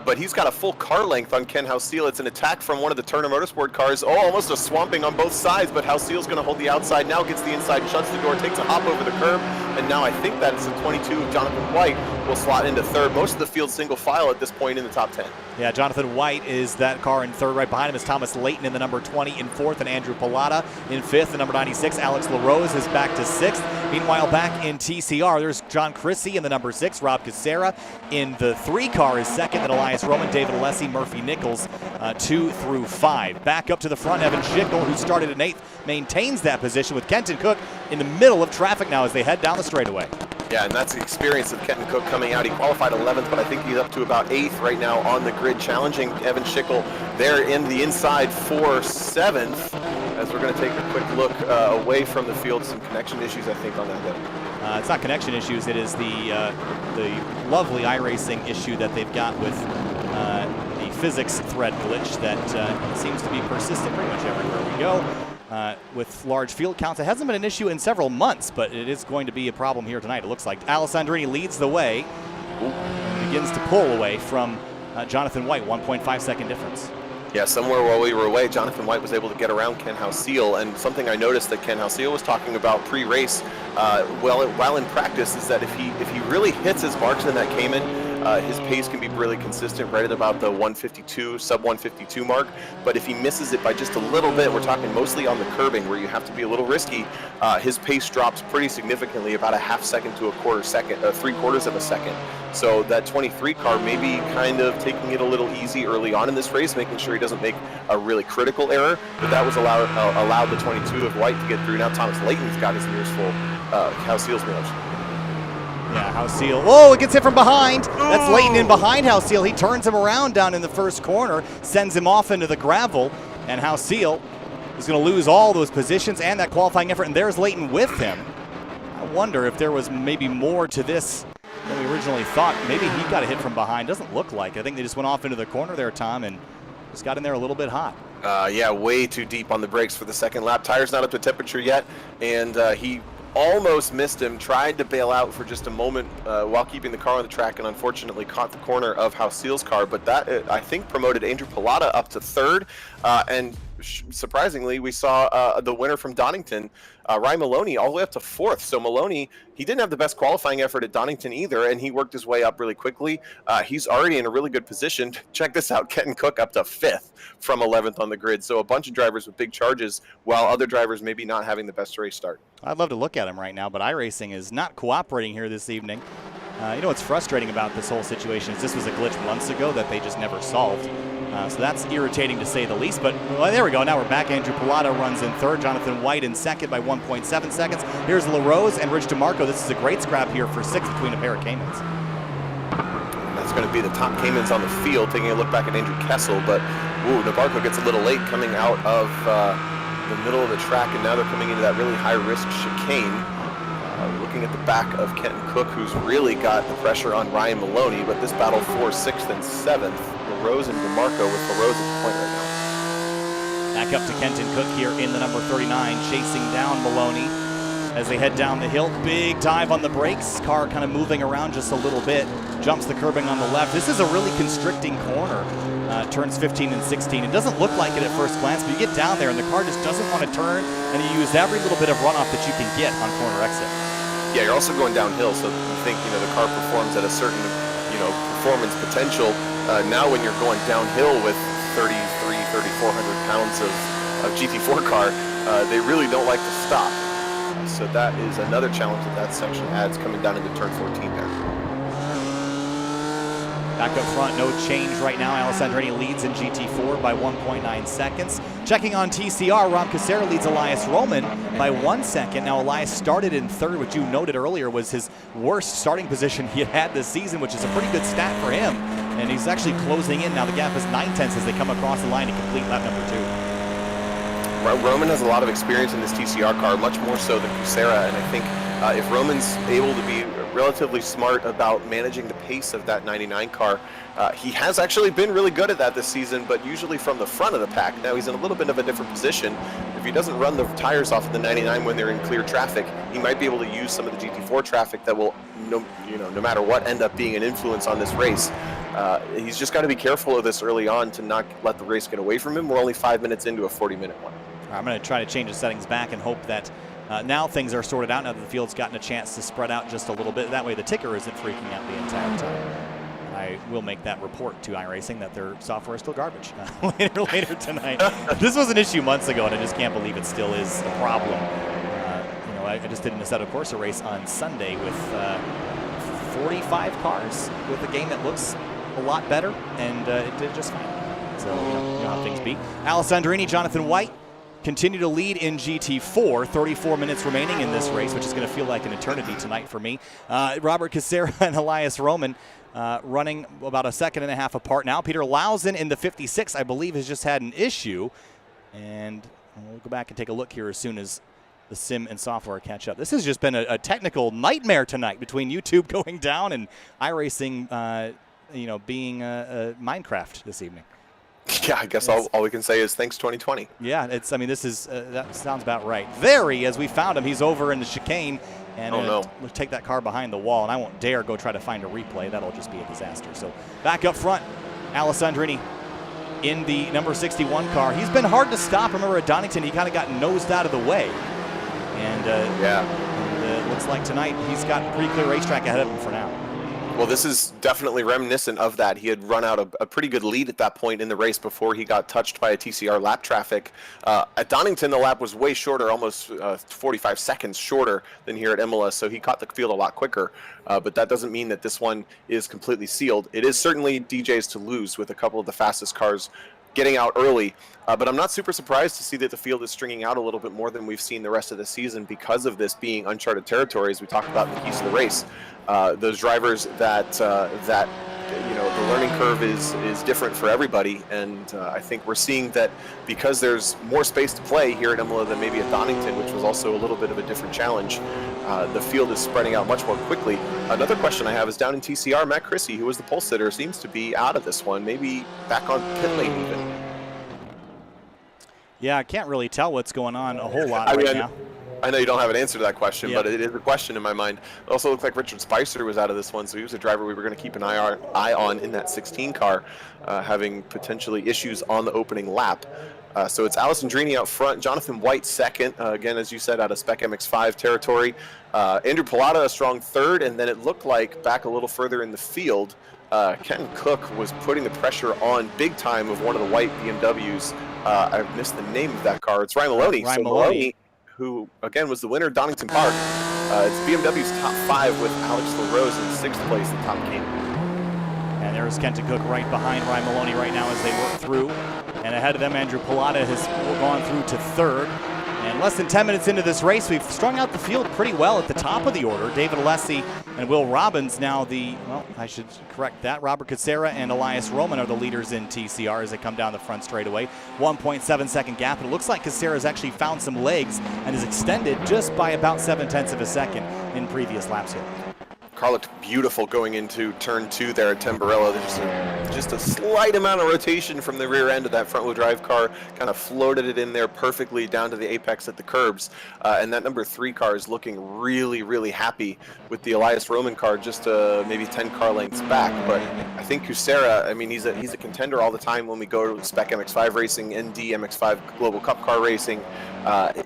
But he's got a full car length on Ken Ausiel. It's an attack from one of the Turner Motorsport cars. Oh, almost a swamping on both sides, but Ausiel's going to hold the outside. Now gets the inside, shuts the door, takes a hop over the curb, and now I think that is the 22 of Jonathan White will slot into third. Most of the field single file at this point in the top 10. Yeah, Jonathan White is that car in third. Right behind him is Thomas Layton in the number 20 in fourth, and Andrew Pilata in fifth. The number 96, Alex Larose, is back to sixth. Meanwhile, back in TCR, there's John Chrissy in the number 6. Rob Casera in the 3 car is second. Then Elias Roman, David Alessi, Murphy Nichols, 2 through 5. Back up to the front, Evan Schickel, who started in 8th, maintains that position with Kenton Cook in the middle of traffic now as they head down the straightaway. Yeah, and that's the experience of Kenton Cook coming out. He qualified 11th, but I think he's up to about 8th right now on the grid, challenging Evan Schickel there in the inside for 7th. As we're going to take a quick look away from the field, some connection issues, I think, on that day. It's not connection issues. It is the lovely iRacing issue that they've got with the physics thread glitch that seems to be persistent pretty much everywhere we go. With large field counts. It hasn't been an issue in several months, but it is going to be a problem here tonight, it looks like. Alessandrini leads the way, begins to pull away from Jonathan White, 1.5 second difference. Yeah, somewhere while we were away, Jonathan White was able to get around Ken Hausiel, and something I noticed that Ken Hausiel was talking about pre-race while in practice is that if he really hits his marks in that Cayman, his pace can be really consistent right at about the 152, sub 152 mark. But if he misses it by just a little bit, we're talking mostly on the curbing where you have to be a little risky, his pace drops pretty significantly, about a half second to a quarter second, 3/4 of a second. So that 23 car may be kind of taking it a little easy early on in this race, making sure he doesn't make a really critical error. But that was allowed the 22 of White to get through. Now Thomas Layton's got his mirrors full. Hausiel's mirrors. Yeah, Hausiel. Whoa, it gets hit from behind. That's Layton in behind Hausiel. He turns him around down in the first corner, sends him off into the gravel, and Hausiel is going to lose all those positions and that qualifying effort, and there's Layton with him. I wonder if there was maybe more to this than we originally thought. Maybe he got a hit from behind. Doesn't look like it. I think they just went off into the corner there, Tom, and just got in there a little bit hot. Yeah, way too deep on the brakes for the second lap. Tire's not up to temperature yet, and he almost missed him, tried to bail out for just a moment while keeping the car on the track, and unfortunately caught the corner of Hausiel's car. But that, I think, promoted Andrew Pilata up to 3rd, and surprisingly, we saw the winner from Donington, Ryan Maloney, all the way up to 4th. So Maloney, he didn't have the best qualifying effort at Donington either, and he worked his way up really quickly. He's already in a really good position. Check this out, Kenton Cook up to 5th from 11th on the grid. So a bunch of drivers with big charges, while other drivers maybe not having the best race start. I'd love to look at him right now, but iRacing is not cooperating here this evening. You know what's frustrating about this whole situation is this was a glitch months ago that they just never solved. So that's irritating to say the least, but well, there we go. Now we're back. Andrew Pilata runs in 3rd. Jonathan White in 2nd by 1.7 seconds. Here's Larose and Rich DeMarco. This is a great scrap here for 6th between a pair of Caymans. That's going to be the top Caymans on the field. Taking a look back at Andrew Kessel, but DeMarco gets a little late coming out of the middle of the track, and now they're coming into that really high-risk chicane. Looking at the back of Kenton Cook, who's really got the pressure on Ryan Maloney, but this battle for 6th and 7th, Larose and DeMarco with Larose at the point right now. Back up to Kenton Cook here in the number 39, chasing down Maloney as they head down the hill. Big dive on the brakes, car kind of moving around just a little bit, jumps the curbing on the left. This is a really constricting corner. Turns 15 and 16. It doesn't look like it at first glance, but you get down there and the car just doesn't want to turn, and you use every little bit of runoff that you can get on corner exit. Yeah, you're also going downhill, so you think, the car performs at a certain, performance potential. Now when you're going downhill with 3,400 pounds of GT4 car, they really don't like to stop. So that is another challenge that section adds coming down into turn 14 there. Back up front, no change right now. Alessandrini leads in GT4 by 1.9 seconds. Checking on TCR, Rob Casera leads Elias Roman by 1 second. Now Elias started in 3rd, which you noted earlier was his worst starting position he had this season, which is a pretty good stat for him. And he's actually closing in now. The gap is 9/10 as they come across the line to complete lap number 2. Roman has a lot of experience in this TCR car, much more so than Casera, and I think if Roman's able to be relatively smart about managing the pace of that 99 car, he has actually been really good at that this season, but usually from the front of the pack. Now he's in a little bit of a different position. If he doesn't run the tires off of the 99 when they're in clear traffic, he might be able to use some of the GT4 traffic that will, no matter what, end up being an influence on this race. He's just got to be careful of this early on to not let the race get away from him. We're only 5 minutes into a 40-minute one. I'm going to try to change the settings back and hope that now things are sorted out, now that the field's gotten a chance to spread out just a little bit. That way the ticker isn't freaking out the entire time. I will make that report to iRacing that their software is still garbage later tonight. This was an issue months ago, and I just can't believe it still is a problem. I just did an Assetto Corsa race on Sunday with 45 cars with a game that looks a lot better, and it did just fine. So, you know how things be. Alessandrini, Jonathan White continue to lead in GT4. 34 minutes remaining in this race, which is going to feel like an eternity tonight for me. Robert Casera and Elias Roman running about a second and a half apart now. Peter Lausen in the 56, I believe, has just had an issue. And we'll go back and take a look here as soon as the sim and software catch up. This has just been a technical nightmare tonight between YouTube going down and iRacing, being Minecraft this evening. Yeah, I guess all we can say is thanks 2020. Yeah, this is that sounds about right. There he is. We found him. He's over in the chicane, and we'll take that car behind the wall. And I won't dare go try to find a replay. That'll just be a disaster. So back up front, Alessandrini in the number 61 car. He's been hard to stop. Remember at Donington, he kind of got nosed out of the way, and it looks like tonight he's got a pretty clear racetrack ahead of him for now. Well, this is definitely reminiscent of that. He had run out a pretty good lead at that point in the race before he got touched by a TCR lap traffic. At Donington, the lap was way shorter, almost 45 seconds shorter than here at Imola, so he caught the field a lot quicker. But that doesn't mean that this one is completely sealed. It is certainly DJ's to lose with a couple of the fastest cars getting out early. But I'm not super surprised to see that the field is stringing out a little bit more than we've seen the rest of the season because of this being uncharted territory, as we talked about in the keys of the race. Those drivers that the learning curve is different for everybody, and I think we're seeing that because there's more space to play here at Imola than maybe at Donington, which was also a little bit of a different challenge. The field is spreading out much more quickly. Another question I have is down in TCR, Matt Chrissy, who was the pole sitter, seems to be out of this one, maybe back on pit lane even. Yeah, I can't really tell what's going on a whole lot now. I know you don't have an answer to that question, but it is a question in my mind. It also looked like Richard Spicer was out of this one, so he was a driver we were going to keep an eye on in that 16 car, having potentially issues on the opening lap. So it's Alessandrini out front, Jonathan White second, again, as you said, out of Spec MX-5 territory. Andrew Pilata a strong third, and then it looked like back a little further in the field, Kenton Cook was putting the pressure on big time of one of the white BMWs. I missed the name of that car. It's Ryan Maloney. Ryan Maloney, who, again, was the winner at Donington Park. It's BMW's top 5 with Alex Larose in 6th place in Tom King. And there's Kenton Cook right behind Ryan Maloney right now as they work through. And ahead of them, Andrew Pilata has gone through to 3rd. And less than 10 minutes into this race, we've strung out the field pretty well at the top of the order. David Alessi and Will Robbins now I should correct that. Robert Casera and Elias Roman are the leaders in TCR as they come down the front straightaway. 1.7 second gap. And it looks like Casera's actually found some legs and is extended just by about 0.7 of a second in previous laps here. Car looked beautiful going into turn 2 there at Tamburello. There's just a slight amount of rotation from the rear end of that front-wheel drive car, kind of floated it in there perfectly down to the apex at the curbs. And that number 3 car is looking really, really happy with the Elias Roman car just maybe 10 car lengths back. But I think Casera, he's a contender all the time when we go to Spec MX-5 racing, ND MX-5 Global Cup car racing.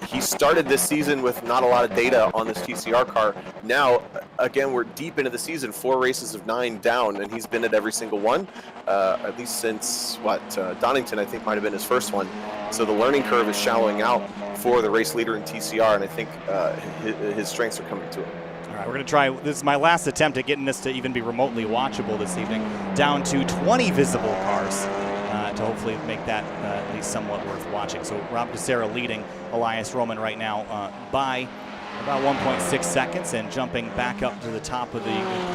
He started this season with not a lot of data on this TCR car. Now, again, we're deep into the season, 4 races of 9 down, and he's been at every single one, at least since, Donington, I think, might have been his first one. So the learning curve is shallowing out for the race leader in TCR, and I think his strengths are coming to him. All right, we're going to try, this is my last attempt at getting this to even be remotely watchable this evening, down to 20 visible cars. To hopefully make that at least somewhat worth watching. So Rob Casera leading Elias Roman right now by about 1.6 seconds, and jumping back up to the top of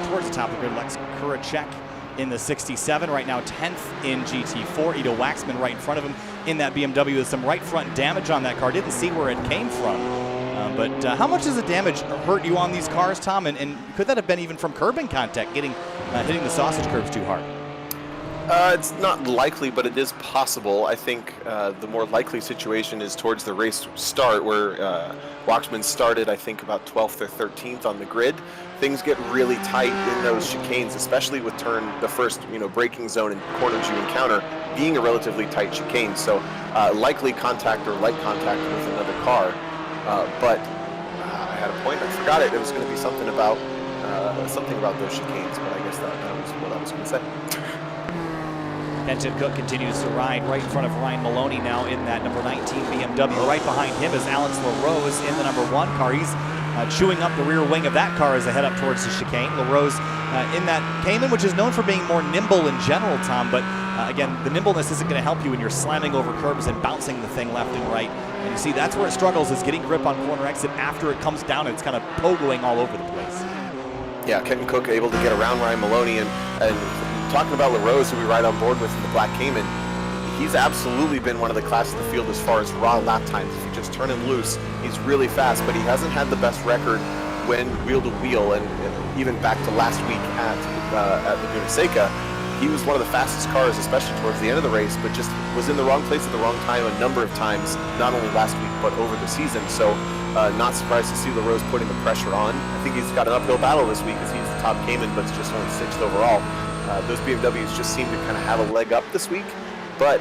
towards the top of the grid, Lex Kuracek in the 67, right now 10th in GT4. Ido Waxman right in front of him in that BMW with some right front damage on that car. Didn't see where it came from. But how much does the damage hurt you on these cars, Tom? And could that have been even from curbing contact, hitting the sausage curbs too hard? It's not likely, but it is possible. I think the more likely situation is towards the race start, where Waxman started, I think, about 12th or 13th on the grid. Things get really tight in those chicanes, especially with the first braking zone and corners you encounter being a relatively tight chicane. So likely contact or light contact with another car. But I had a point. I forgot it. It was going to be something about those chicanes, but I guess that was what I was going to say. Kenton Cook continues to ride right in front of Ryan Maloney now in that number 19 BMW. Right behind him is Alex Larose in the number 1 car. He's chewing up the rear wing of that car as they head up towards the chicane. Larose in that Cayman, which is known for being more nimble in general, Tom, but Again, the nimbleness isn't going to help you when you're slamming over curbs and bouncing the thing left and right. And you see, that's where it struggles, is getting grip on corner exit after it comes down and it's kind of pogoing all over the place. Yeah, Kenton Cook able to get around Ryan Maloney, and talking about Larose, who we ride on board with in the Black Cayman, he's absolutely been one of the class of the field as far as raw lap times. If you just turn him loose, he's really fast, but he hasn't had the best record when wheel to wheel, and even back to last week at Laguna Seca, he was one of the fastest cars, especially towards the end of the race, but just was in the wrong place at the wrong time a number of times, not only last week, but over the season. So not surprised to see Larose putting the pressure on. I think he's got an uphill battle this week as he's the top Cayman, but it's just only 6th overall. Those BMWs just seem to kind of have a leg up this week, but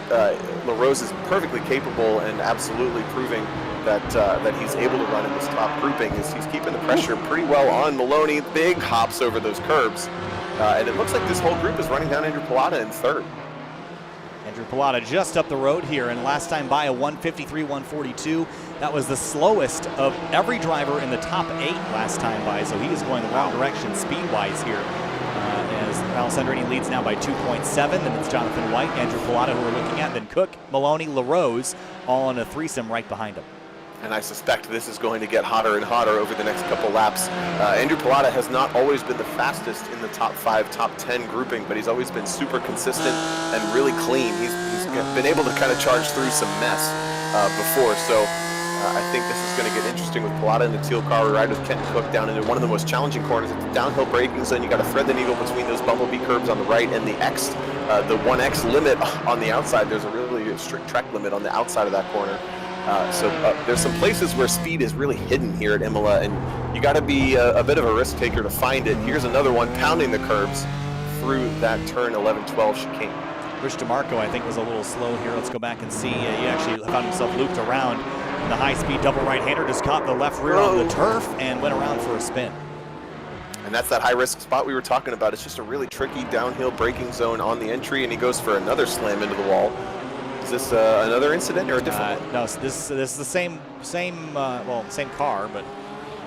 Larose is perfectly capable and absolutely proving that he's able to run in this top grouping. He's keeping the pressure pretty well on Maloney. Big hops over those curbs. And it looks like this whole group is running down Andrew Pilata in 3rd. Andrew Pilata just up the road here, and last time by a 1:53.142. That was the slowest of every driver in the top 8 last time by, so he is going the wrong direction speed-wise here. As Alessandrini leads now by 2.7, then it's Jonathan White, Andrew Pilata who we're looking at, then Cook, Maloney, Larose, all in a threesome right behind him. And I suspect this is going to get hotter and hotter over the next couple laps. Andrew Pilata has not always been the fastest in the top 5, top 10 grouping, but he's always been super consistent and really clean. He's been able to kind of charge through some mess before, so I think this is going to get interesting with Pilata in the teal car. We ride with Kenton Cook down into one of the most challenging corners. It's a downhill braking zone. You got to thread the needle between those bumblebee curbs on the right and the 1X limit on the outside. There's a really strict track limit on the outside of that corner. So there's some places where speed is really hidden here at Imola, and you got to be a bit of a risk taker to find it. Here's another one pounding the curbs through that turn 11-12 chicane. Rich DeMarco, I think, was a little slow here. Let's go back and see. He actually found himself looped around. The high-speed double right-hander just caught the left rear on the turf and went around for a spin. And that's that high-risk spot we were talking about. It's just a really tricky downhill braking zone on the entry, and he goes for another slam into the wall. Is this another incident or a different one? No, this is the same car, but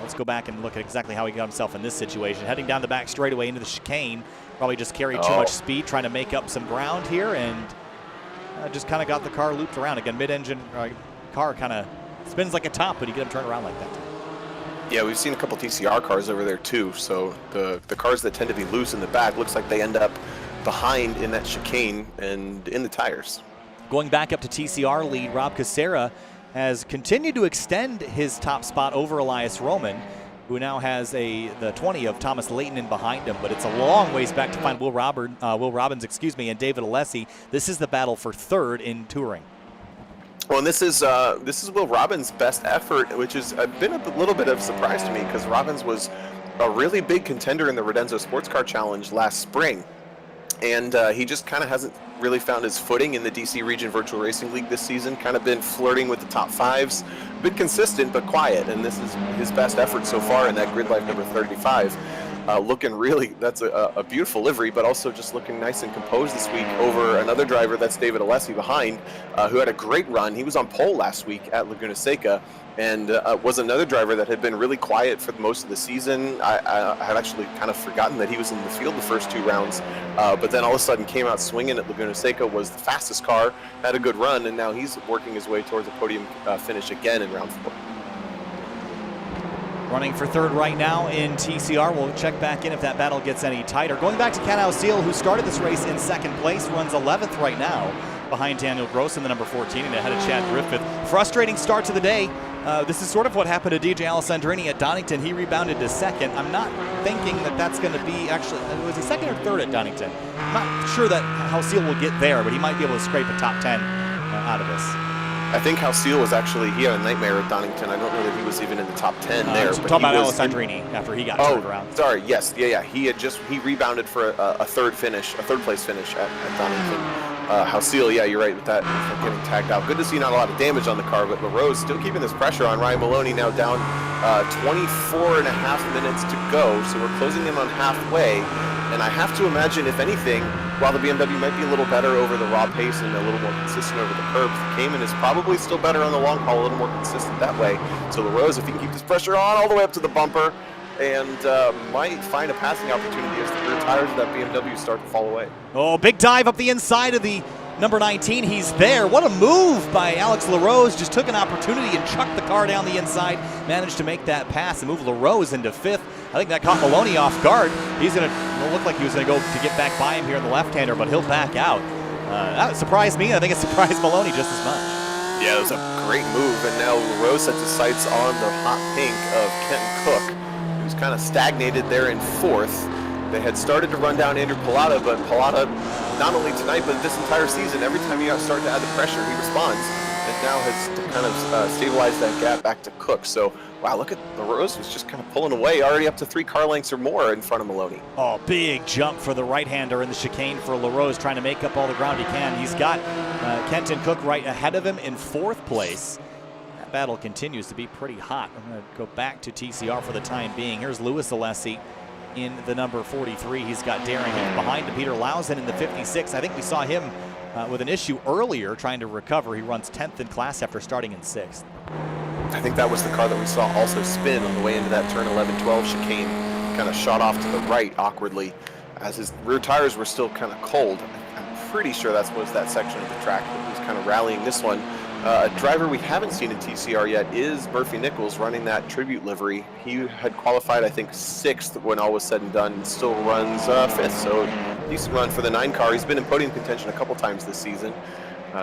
let's go back and look at exactly how he got himself in this situation. Heading down the back straightaway into the chicane, probably just carried too much speed, trying to make up some ground here, and just kind of got the car looped around. Again, mid-engine car kind of spins like a top, but you get him turned around like that. Yeah, we've seen a couple TCR cars over there too, so the cars that tend to be loose in the back, looks like they end up behind in that chicane and in the tires. Going back up to TCR lead, Rob Casera has continued to extend his top spot over Elias Roman, who now has the 20 of Thomas Layton in behind him, but it's a long ways back to find Will Robbins, and David Alessi. This is the battle for 3rd in touring. Well, and this is Will Robbins' best effort, which has been a little bit of a surprise to me, because Robbins was a really big contender in the Rodenzo Sports Car Challenge last spring. And he just kind of hasn't really found his footing in the DC Region Virtual Racing League this season. Kind of been flirting with the top 5s, been consistent but quiet, and this is his best effort so far in that grid life number 35. Looking really, that's a beautiful livery, but also just looking nice and composed this week over another driver, that's David Alessi behind, who had a great run. He was on pole last week at Laguna Seca, and was another driver that had been really quiet for most of the season. I had actually kind of forgotten that he was in the field the first 2 rounds, but then all of a sudden came out swinging at Laguna Seca, was the fastest car, had a good run, and now he's working his way towards a podium finish again in round 4. Running for 3rd right now in TCR. We'll check back in if that battle gets any tighter. Going back to Ken Ausil, who started this race in 2nd place, runs 11th right now behind Daniel Gross in the number 14 and ahead of Chad Griffith. Frustrating start to the day. This is sort of what happened to DJ Alessandrini at Donington. He rebounded to 2nd. I'm not thinking that that's going to be actually, was he 2nd or 3rd at Donington? I'm not sure that Ausil will get there, but he might be able to scrape a top 10 out of this. I think Ausil was actually, he had a nightmare at Donington. I don't know that he was even in the top 10 there. But talking about Alessandrini after he got turned around. Sorry, yes, yeah. He rebounded for a 3rd place finish at Donington. Ausil, yeah, you're right with that, getting tagged out. Good to see not a lot of damage on the car, but Larose still keeping this pressure on. Ryan Maloney now down 24 and a half minutes to go, so we're closing in on halfway. And I have to imagine, if anything, while the BMW might be a little better over the raw pace and a little more consistent over the curbs, the Cayman is probably still better on the long haul, a little more consistent that way. So Larose, if he can keep this pressure on all the way up to the bumper and might find a passing opportunity as the rear tires of that BMW start to fall away. Oh, big dive up the inside of the number 19. He's there. What a move by Alex Larose. Just took an opportunity and chucked the car down the inside. Managed to make that pass and move Larose into 5th. I think that caught Maloney off guard. He's going to look like he was going to go to get back by him here in the left-hander, but he'll back out. That surprised me. I think it surprised Maloney just as much. Yeah, it was a great move, and now Larose sets his sights on the hot pink of Kenton Cook, who's kind of stagnated there in 4th. They had started to run down Andrew Pallotta, but Pallotta, not only tonight, but this entire season, every time you start to add the pressure, he responds, and now has to kind of stabilize that gap back to Cook. So, wow, look at Larose was just kind of pulling away, already up to 3 car lengths or more in front of Maloney. Oh, big jump for the right-hander in the chicane for Larose, trying to make up all the ground he can. He's got Kenton Cook right ahead of him in 4th place. That battle continues to be pretty hot. I'm going to go back to TCR for the time being. Here's Louis Alessi in the number 43. He's got Darren behind him. Peter Lausen in the 56. I think we saw him with an issue earlier trying to recover. He runs 10th in class after starting in 6th. I think that was the car that we saw also spin on the way into that turn 11-12 chicane. Kind of shot off to the right awkwardly as his rear tires were still kind of cold. I'm pretty sure that was that section of the track that he was kind of rallying this one. A driver we haven't seen in TCR yet is Murphy Nichols, running that tribute livery. He had qualified, I think, 6th when all was said and done, and still runs 5th, so decent run for the 9 car. He's been in podium contention a couple times this season.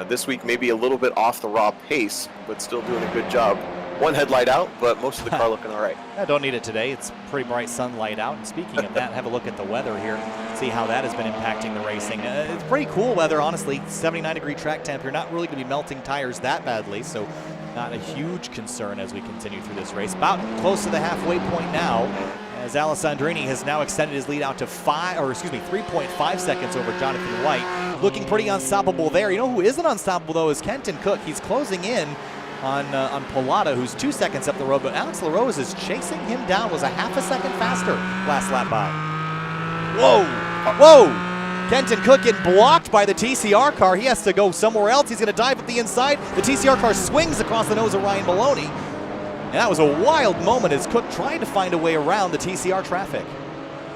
This week maybe a little bit off the raw pace, but still doing a good job. One headlight out, but most of the car looking all right. I don't need it today. It's pretty bright sunlight out. And speaking of that, have a look at the weather here. See how that has been impacting the racing. It's pretty cool weather, honestly. 79-degree track temp. You're not really going to be melting tires that badly, so not a huge concern as we continue through this race. About close to the halfway point now, as Alessandrini has now extended his lead out to 3.5 seconds over Jonathan White. Looking pretty unstoppable there. You know who isn't unstoppable, though, is Kenton Cook. He's closing in on Pallotta, who's 2 seconds up the road, but Alex Larose is chasing him down, was a half a second faster last lap by. Whoa, whoa! Kenton Cook getting blocked by the TCR car. He has to go somewhere else. He's going to dive up the inside. The TCR car swings across the nose of Ryan Maloney. And that was a wild moment as Cook tried to find a way around the TCR traffic.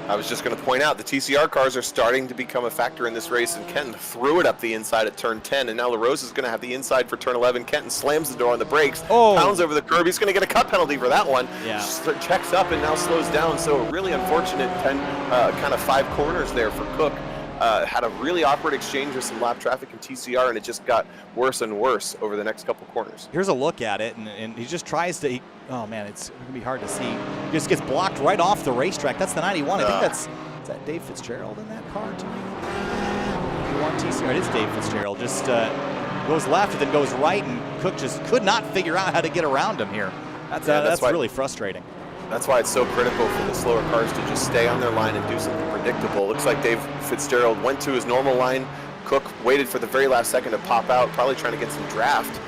I was just going to point out the TCR cars are starting to become a factor in this race, and Kenton threw it up the inside at turn 10, and now Larose is going to have the inside for turn 11. Kenton slams the door on the brakes, pounds over the curb. He's going to get a cut penalty for that one. Yeah. Checks up and now slows down, so a really unfortunate kind of 5 corners there for Cook. Had a really awkward exchange with some lap traffic in TCR, and it just got worse and worse over the next couple corners. Here's a look at it, and he just tries to, oh man, it's going to be hard to see. He just gets blocked right off the racetrack. That's the 91. I think is that Dave Fitzgerald in that car too? TCR, it is Dave Fitzgerald. Just goes left and then goes right, and Cook just could not figure out how to get around him here. That's really frustrating. That's why it's so critical for the slower cars to just stay on their line and do something predictable. Looks like Dave Fitzgerald went to his normal line. Cook waited for the very last second to pop out, probably trying to get some draft.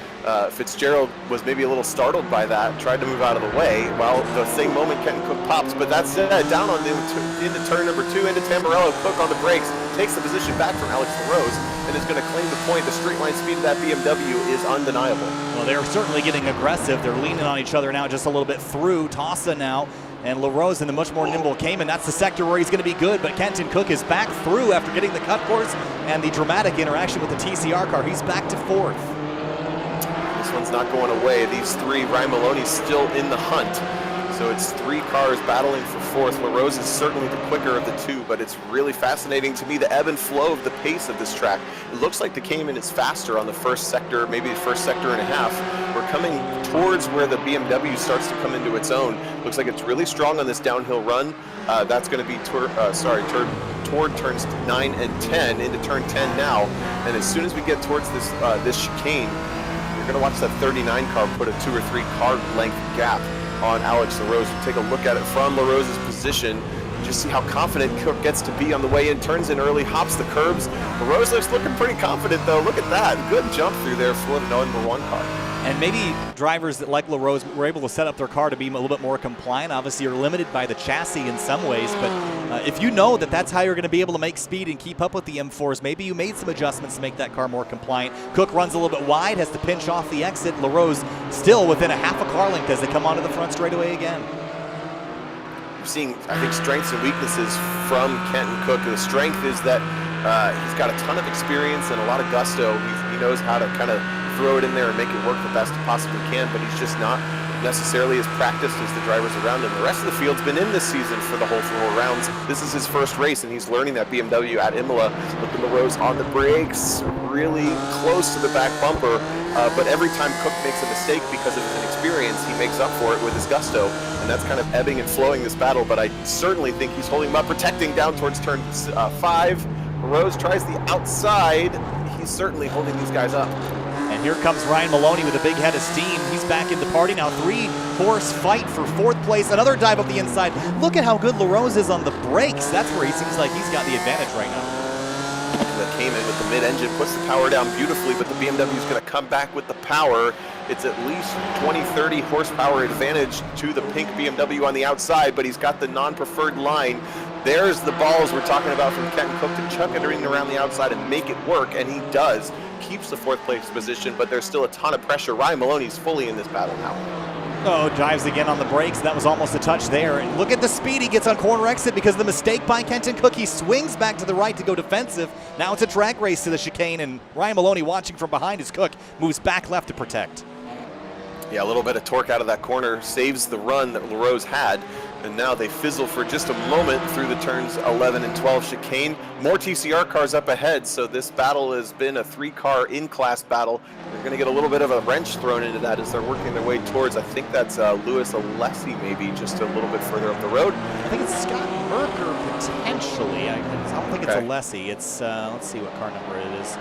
Fitzgerald was maybe a little startled by that, tried to move out of the way. Well, the same moment Kenton Cook pops, but that's down on into turn number 2 into Tamburello. Cook on the brakes, takes the position back from Alex Larose, and is going to claim the point. The straight line speed of that BMW is undeniable. Well, they're certainly getting aggressive. They're leaning on each other now just a little bit through Tossa now. And Larose in the much more nimble Cayman. That's the sector where he's going to be good, but Kenton Cook is back through after getting the cut course and the dramatic interaction with the TCR car. He's back to 4th. This one's not going away. These 3, Ryan Maloney's still in the hunt. So it's 3 cars battling for 4th. Larose is certainly the quicker of the 2, but it's really fascinating to me the ebb and flow of the pace of this track. It looks like the Cayman is faster on the first sector, maybe the first sector and a half. We're coming towards where the BMW starts to come into its own. Looks like it's really strong on this downhill run. That's going to be toward turns 9 and 10, into turn 10 now. And as soon as we get towards this chicane, you're going to watch that 39 car put a 2 or 3 car length gap on Alex Larose. Take a look at it from Larose's position. Just see how confident Cook gets to be on the way in. Turns in early, hops the curbs. Larose looks looking pretty confident, though. Look at that. Good jump through there for the number 1 car. And maybe drivers that like Larose were able to set up their car to be a little bit more compliant. Obviously, you're limited by the chassis in some ways, but if you know that that's how you're going to be able to make speed and keep up with the M4s, maybe you made some adjustments to make that car more compliant. Cook runs a little bit wide, has to pinch off the exit. Larose still within a half a car length as they come onto the front straightaway again. you're seeing, I think, strengths and weaknesses from Kenton Cook. The strength is that he's got a ton of experience and a lot of gusto. He knows how to kind of throw it in there and make it work the best he possibly can, but he's just not necessarily as practiced as the drivers around him. The rest of the field's been in this season for the whole 4 rounds. This is his first race, and he's learning that BMW at Imola. Look at Larose on the brakes, really close to the back bumper, but every time Cook makes a mistake because of his inexperience, he makes up for it with his gusto, and that's kind of ebbing and flowing this battle, but I certainly think he's holding him up, protecting down towards turn 5. Larose tries the outside. He's certainly holding these guys up. And here comes Ryan Maloney with a big head of steam. He's back in the party now. 3-horse fight for 4th place. Another dive up the inside. Look at how good Larose is on the brakes. That's where he seems like he's got the advantage right now. That came in with the mid-engine, puts the power down beautifully, but the BMW is going to come back with the power. It's at least 20-30 horsepower advantage to the pink BMW on the outside, but he's got the non-preferred line. There's the balls we're talking about from Kenton Cook to chuck it around the outside and make it work, and he does. Keeps the 4th place position, but there's still a ton of pressure. Ryan Maloney's fully in this battle now. Oh, dives again on the brakes. That was almost a touch there. And look at the speed he gets on corner exit because of the mistake by Kenton Cook. He swings back to the right to go defensive. Now it's a drag race to the chicane, and Ryan Maloney watching from behind as Cook moves back left to protect. Yeah, a little bit of torque out of that corner saves the run that Larose had. And now they fizzle for just a moment through the turns 11 and 12 chicane. More TCR cars up ahead, so this battle has been a 3-car in-class battle. They're going to get a little bit of a wrench thrown into that as they're working their way towards, I think that's Alessi maybe, just a little bit further up the road. I think it's Scott Merker potentially. I don't think it's Alessi. It's, let's see what car number it is.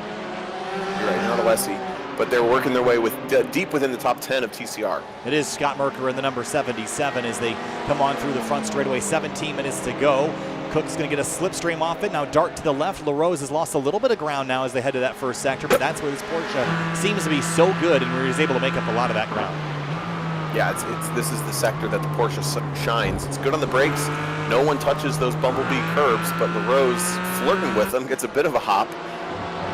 You're right, not Alessi. But they're working their way with deep within the top 10 of TCR. It is Scott Merker in the number 77 as they come on through the front straightaway. 17 minutes to go. Cook's going to get a slipstream off it. Now dart to the left. Larose has lost a little bit of ground now as they head to that first sector, but that's where this Porsche seems to be so good and where he's able to make up a lot of that ground. Yeah, this is the sector that the Porsche shines. It's good on the brakes. No one touches those bumblebee curbs, but Larose flirting with them, gets a bit of a hop.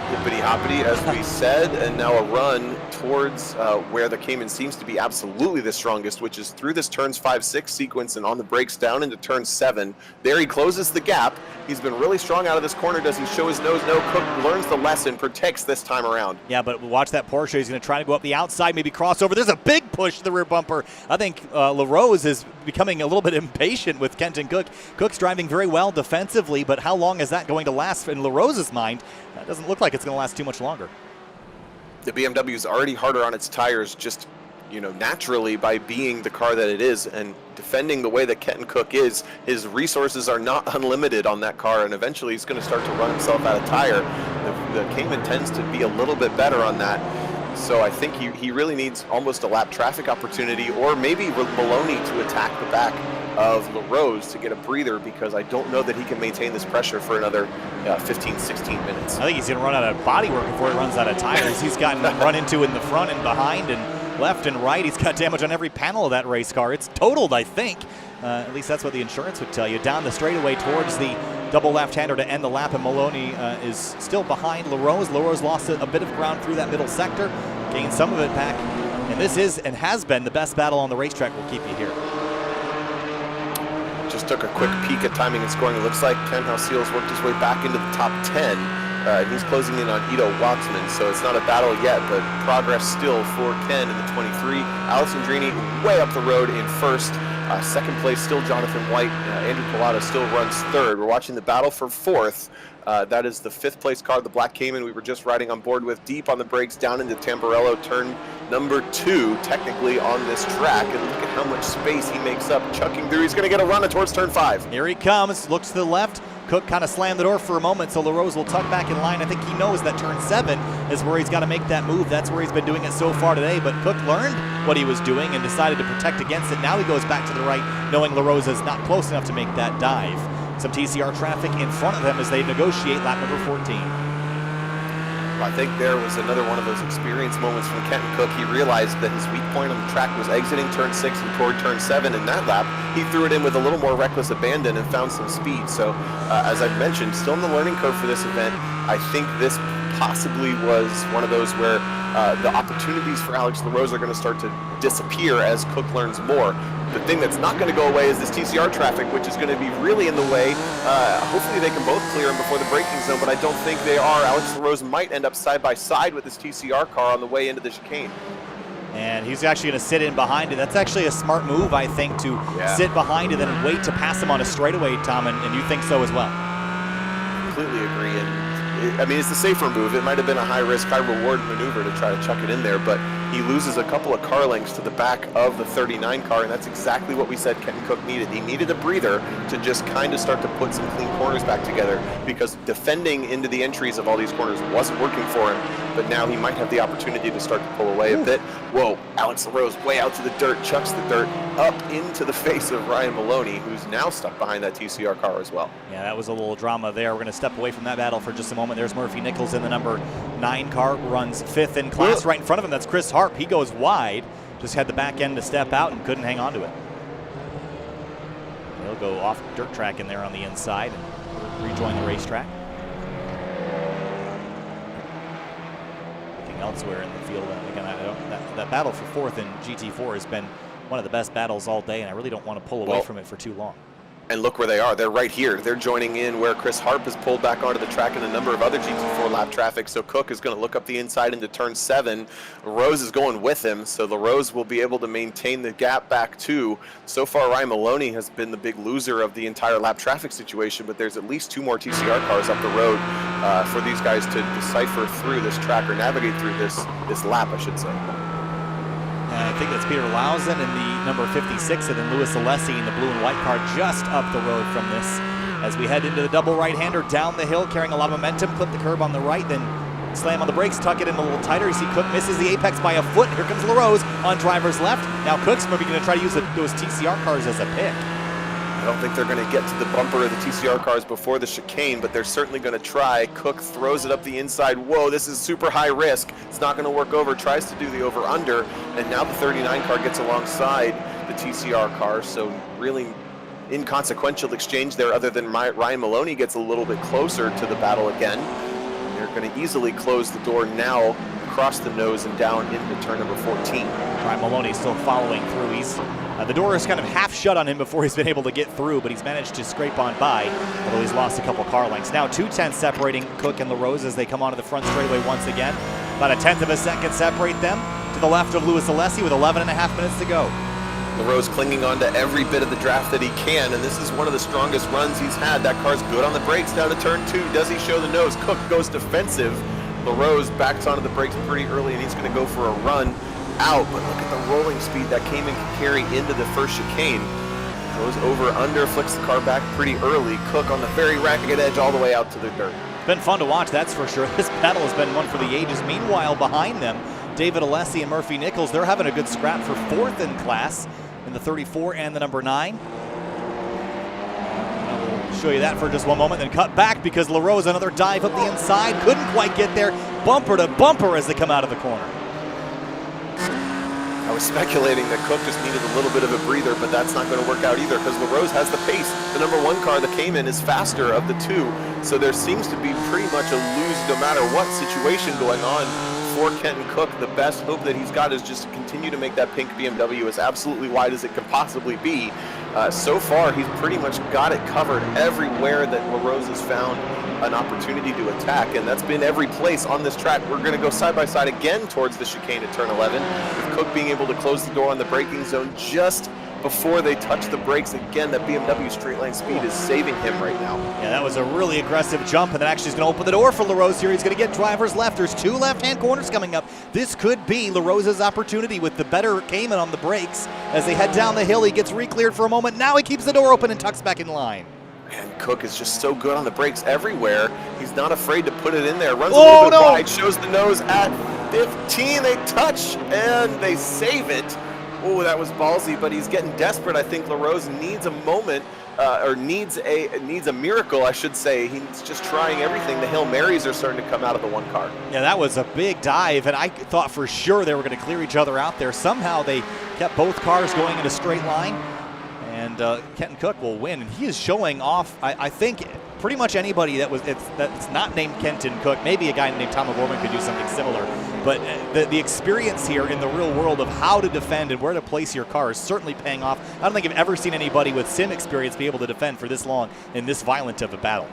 Hippity-hoppity, as we said, and now a run towards where the Cayman seems to be absolutely the strongest, which is through this turns 5-6 sequence and on the brakes down into turn 7. There he closes the gap. He's been really strong out of this corner. Does he show his nose? No. Cook learns the lesson, protects this time around. Yeah, but watch that Porsche. He's going to try to go up the outside, maybe cross over. There's a big push to the rear bumper. I think Larose is becoming a little bit impatient with Kenton Cook. Cook's driving very well defensively, but how long is that going to last in Larose's mind? That doesn't look like it's going to last too much longer. The BMW is already harder on its tires just, naturally by being the car that it is, and defending the way that Kenton Cook is, his resources are not unlimited on that car, and eventually he's going to start to run himself out of tire. The Cayman tends to be a little bit better on that. So I think he really needs almost a lap traffic opportunity, or maybe Maloney to attack the back of Larose to get a breather, because I don't know that he can maintain this pressure for another 15, 16 minutes. I think he's going to run out of body work before he runs out of tires. He's gotten run into in the front and behind and left and right. He's got damage on every panel of that race car. It's totaled, I think. At least that's what the insurance would tell you. Down the straightaway towards the double left-hander to end the lap, and Maloney is still behind Larose. Larose lost a bit of ground through that middle sector, gained some of it back. And this is and has been the best battle on the racetrack. We'll keep you here. Just took a quick peek at timing and scoring. It looks like Ken Halseal's worked his way back into the top 10. He's closing in on Ido Watsman, so it's not a battle yet, but progress still for Ken in the 23. Alessandrini way up the road in first. Second place still Jonathan White. Andrew Pilato still runs third. We're watching the battle for fourth. That is the 5th place car, the Black Cayman, we were just riding on board with, deep on the brakes down into Tamburello, turn number 2 technically on this track. And look at how much space he makes up chucking through. He's going to get a run towards turn 5. Here he comes, looks to the left. Cook kind of slammed the door for a moment, so Larose will tuck back in line. I think he knows that turn 7 is where he's got to make that move. That's where he's been doing it so far today, but Cook learned what he was doing and decided to protect against it. Now he goes back to the right, knowing Larose is not close enough to make that dive. Some TCR traffic in front of them as they negotiate lap number 14. I think there was another one of those experience moments from Kenton Cook. He realized that his weak point on the track was exiting turn 6 and toward turn 7. In that lap, he threw it in with a little more reckless abandon and found some speed. So, as I've mentioned, still in the learning curve for this event. I think this possibly was one of those where the opportunities for Alex Larose are going to start to disappear as Cook learns more. The thing that's not going to go away is this TCR traffic, which is going to be really in the way. Hopefully they can both clear him before the braking zone, but I don't think they are. Alex Larose might end up side by side with this TCR car on the way into the chicane. And he's actually going to sit in behind it. That's actually a smart move, I think, to sit behind it and wait to pass him on a straightaway, Tom, and you think so as well. Completely agree. And I mean, it's the safer move. It might have been a high-risk, high-reward maneuver to try to chuck it in there, but he loses a couple of car lengths to the back of the 39 car, and that's exactly what we said Kenton Cook needed. He needed a breather to just kind of start to put some clean corners back together, because defending into the entries of all these corners wasn't working for him, but now he might have the opportunity to start to pull away a bit. Whoa, Alex Larose way out to the dirt, chucks the dirt up into the face of Ryan Maloney, who's now stuck behind that TCR car as well. Yeah, that was a little drama there. We're going to step away from that battle for just a moment. There's Murphy Nichols in the number 9 car, runs 5th in class. Right in front of him, that's Chris Harp. He goes wide, just had the back end to step out and couldn't hang on to it. He'll go off dirt track in there on the inside and rejoin the racetrack. Looking elsewhere in the field, again, that battle for 4th in GT4 has been one of the best battles all day, and I really don't want to pull away from it for too long. And look where they are. They're right here. They're joining in where Chris Harp has pulled back onto the track and a number of other GT4 lap traffic. So Cook is going to look up the inside into turn 7. Larose is going with him, so Larose will be able to maintain the gap back too. So far, Ryan Maloney has been the big loser of the entire lap traffic situation, but there's at least 2 more TCR cars up the road for these guys to decipher through this track, or navigate through this lap, I should say. I think that's Peter Lausen in the number 56, and then Louis Alessi in the blue and white car just up the road from this. As we head into the double right-hander down the hill, carrying a lot of momentum, clip the curb on the right, then slam on the brakes, tuck it in a little tighter. You see Cook misses the apex by a foot. Here comes Larose on driver's left. Now Cook's maybe going to try to use those TCR cars as a pick. I don't think they're going to get to the bumper of the TCR cars before the chicane, but they're certainly going to try. Cook throws it up the inside. Whoa, this is super high risk. It's not going to work over. Tries to do the over-under, and now the 39 car gets alongside the TCR car, so really inconsequential exchange there, other than Ryan Maloney gets a little bit closer to the battle again. They're going to easily close the door now across the nose and down into turn number 14. Ryan Maloney still following through. The door is kind of half shut on him before he's been able to get through, but he's managed to scrape on by, although he's lost a couple car lengths. Now 2/10 separating Cook and Larose as they come onto the front straightaway once again. About a 1/10 of a second separate them to the left of Louis Alessi with 11.5 minutes to go. Larose clinging on to every bit of the draft that he can, and this is one of the strongest runs he's had. That car's good on the brakes down to turn 2. Does he show the nose? Cook goes defensive. Larose backs onto the brakes pretty early, and he's going to go for a run out, but look at the rolling speed that came and can carry into the first chicane. Goes over, under, flicks the car back pretty early. Cook on the very ragged edge all the way out to the dirt. Been fun to watch, that's for sure. This battle has been one for the ages. Meanwhile, behind them, David Alessi and Murphy Nichols, they're having a good scrap for 4th in class in the 34 and the number 9. We'll show you that for just one moment, then cut back because Larose, another dive up the inside, couldn't quite get there. Bumper to bumper as they come out of the corner. I was speculating that Cook just needed a little bit of a breather, but that's not going to work out either because Larose has the pace. The number 1 car that came in is faster of the 2, so there seems to be pretty much a lose no matter what situation going on for Kenton Cook. The best hope that he's got is just to continue to make that pink BMW as absolutely wide as it can possibly be. So far, he's pretty much got it covered everywhere that Larose has found an opportunity to attack, and that's been every place on this track. We're going to go side by side again towards the chicane at turn 11, with Cook being able to close the door on the braking zone just before they touch the brakes. Again, that BMW straight line speed is saving him right now. Yeah, that was a really aggressive jump, and that actually is going to open the door for Larose here. He's going to get drivers left. There's 2 left-hand corners coming up. This could be Larose's opportunity with the better Cayman on the brakes. As they head down the hill, he gets re-cleared for a moment. Now he keeps the door open and tucks back in line. And Cook is just so good on the brakes everywhere. He's not afraid to put it in there. Runs a little bit wide, shows the nose at 15. They touch, and they save it. Oh, that was ballsy, but he's getting desperate. I think Larose needs a moment, or needs a miracle, I should say. He's just trying everything. The Hail Marys are starting to come out of the 1 car. Yeah, that was a big dive, and I thought for sure they were going to clear each other out there. Somehow they kept both cars going in a straight line, and Kenton Cook will win. And he is showing off, I think, pretty much anybody that's not named Kenton Cook, maybe a guy named Tom O'Gorman could do something similar, but the experience here in the real world of how to defend and where to place your car is certainly paying off. I don't think I've ever seen anybody with sim experience be able to defend for this long in this violent of a battle.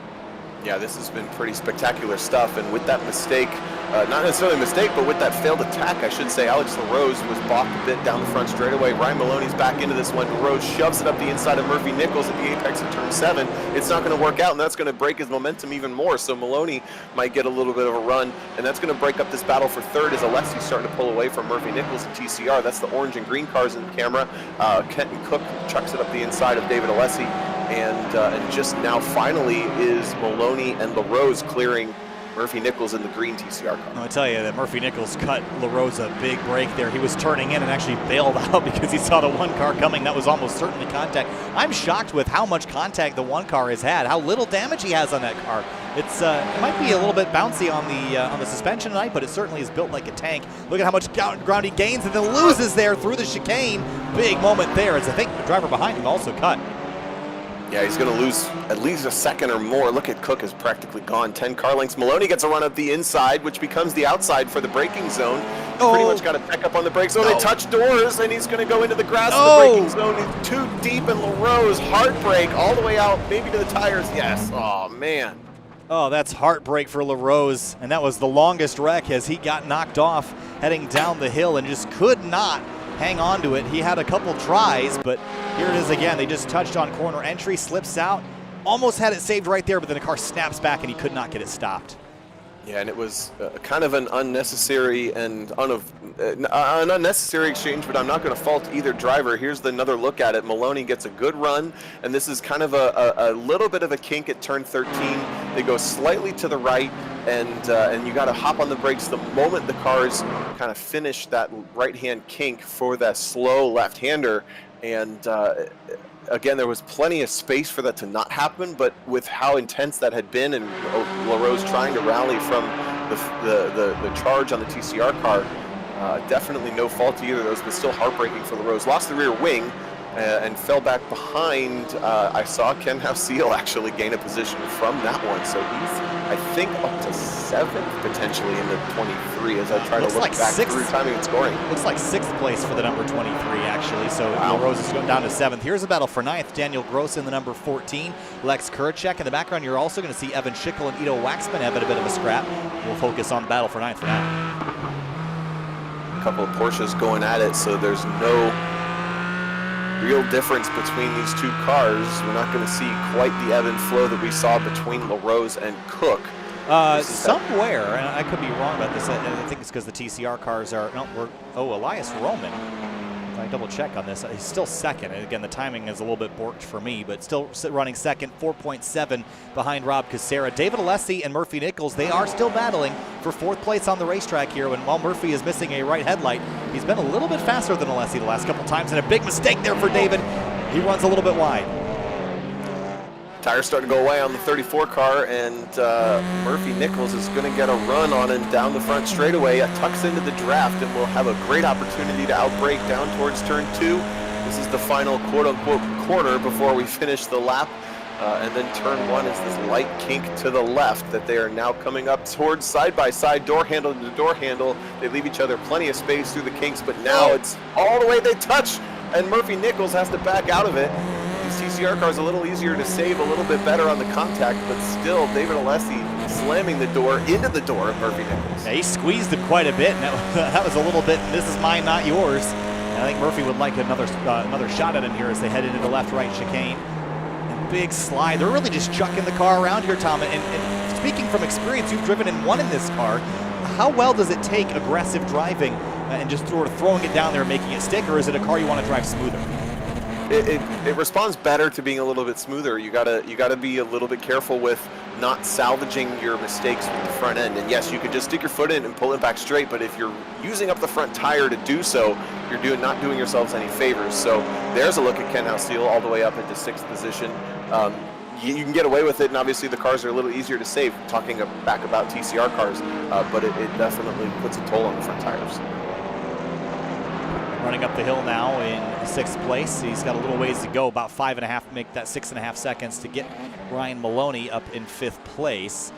Yeah, this has been pretty spectacular stuff, and with that mistake, not necessarily a mistake, but with that failed attack, I should say, Alex Larose was balked a bit down the front straightaway. Ryan Maloney's back into this one. Larose shoves it up the inside of Murphy Nichols at the apex of turn 7. It's not going to work out, and that's going to break his momentum even more, so Maloney might get a little bit of a run, and that's going to break up this battle for third as Alessi's starting to pull away from Murphy Nichols and TCR. That's the orange and green cars in the camera. Kenton Cook chucks it up the inside of David Alessi. And just now finally is Maloney and Larose clearing Murphy Nichols in the green TCR car. I tell you that Murphy Nichols cut Larose a big break there. He was turning in and actually bailed out because he saw the one car coming. That was almost certainly contact. I'm shocked with how much contact the one car has had, how little damage he has on that car. It might be a little bit bouncy on the suspension tonight, but it certainly is built like a tank. Look at how much ground he gains and then loses there through the chicane. Big moment there as I think the driver behind him also cut. Yeah, he's going to lose at least a second or more. Look at Cook is practically gone. 10 car lengths. Maloney gets a run up the inside, which becomes the outside for the braking zone. He's pretty much got to check up on the brakes. They touch doors, and he's going to go into the grass of the braking zone. He's too deep, and Larose, heartbreak all the way out, maybe to the tires. Yes. Oh, man. Oh, that's heartbreak for Larose, and that was the longest wreck as he got knocked off heading down the hill and just could not hang on to it. He had a couple tries, but here it is again. They just touched on corner entry, slips out, almost had it saved right there, but then the car snaps back and he could not get it stopped. Yeah, and it was kind of an unnecessary and an unnecessary exchange, but I'm not going to fault either driver. Here's another look at it. Maloney gets a good run, and this is kind of a little bit of a kink at turn 13. They go slightly to the right, and you got to hop on the brakes the moment the cars kind of finish that right-hand kink for that slow left-hander, and again, there was plenty of space for that to not happen, but with how intense that had been and Larose trying to rally from the charge on the TCR car, definitely no fault to either of those, but still heartbreaking for Larose. Lost the rear wing and fell back behind. I saw Ken Hauseal actually gain a position from that one, so he's, I think, up to 7th potentially in the 23 as I try to look like back through timing and scoring. Looks like 6th place for the number 23 actually, so Larose is going down to 7th. Here's a battle for 9th. Daniel Gross in the number 14, Lex Kuracek. In the background, you're also going to see Evan Schickel and Ido Waxman having a bit of a scrap. We'll focus on the battle for 9th for now. A couple of Porsches going at it, so there's no real difference between these two cars. We're not going to see quite the ebb and flow that we saw between Larose and Cook. Somewhere, and I could be wrong about this, I think it's because the TCR cars are, Elias Roman. I double check on this. He's still second. And again, the timing is a little bit borked for me, but still running second, 4.7 behind Rob Casera. David Alessi and Murphy Nichols, they are still battling for 4th place on the racetrack here. And while Murphy is missing a right headlight, he's been a little bit faster than Alessi the last couple times, and a big mistake there for David. He runs a little bit wide. Tires starting to go away on the 34 car, and Murphy Nichols is going to get a run on and down the front straightaway. It tucks into the draft and will have a great opportunity to outbrake down towards turn 2. This is the final quote-unquote corner before we finish the lap. And then turn 1 is this light kink to the left that they are now coming up towards side-by-side, door handle to door handle. They leave each other plenty of space through the kinks, but now it's all the way they touch, and Murphy Nichols has to back out of it. These TCR cars a little easier to save, a little bit better on the contact, but still David Alessi slamming the door into the door of Murphy Nichols. Yeah, he squeezed it quite a bit, and that was a little bit, this is mine, not yours. And I think Murphy would like another shot at him here as they head into the left-right chicane. And big slide. They're really just chucking the car around here, Tom. And speaking from experience, you've driven and won in this car. How well does it take aggressive driving and just sort of throwing it down there and making it stick, or is it a car you want to drive smoother? It responds better to being a little bit smoother. You gotta be a little bit careful with not salvaging your mistakes with the front end. And yes, you could just stick your foot in and pull it back straight, but if you're using up the front tire to do so, you're not doing yourselves any favors. So there's a look at Ken Hauseal all the way up into 6th position. You can get away with it, and obviously the cars are a little easier to save, talking back about TCR cars, but it definitely puts a toll on the front tires. running up the hill now in 6th place. He's got a little ways to go, about 5.5, make that 6.5 seconds to get Ryan Maloney up in 5th place.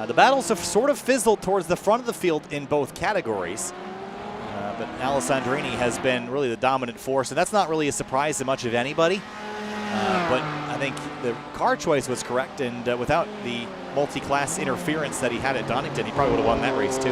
The battles have sort of fizzled towards the front of the field in both categories. But Alessandrini has been really the dominant force, and that's not really a surprise to much of anybody. But I think the car choice was correct, and without the multi-class interference that he had at Donington, he probably would have won that race too.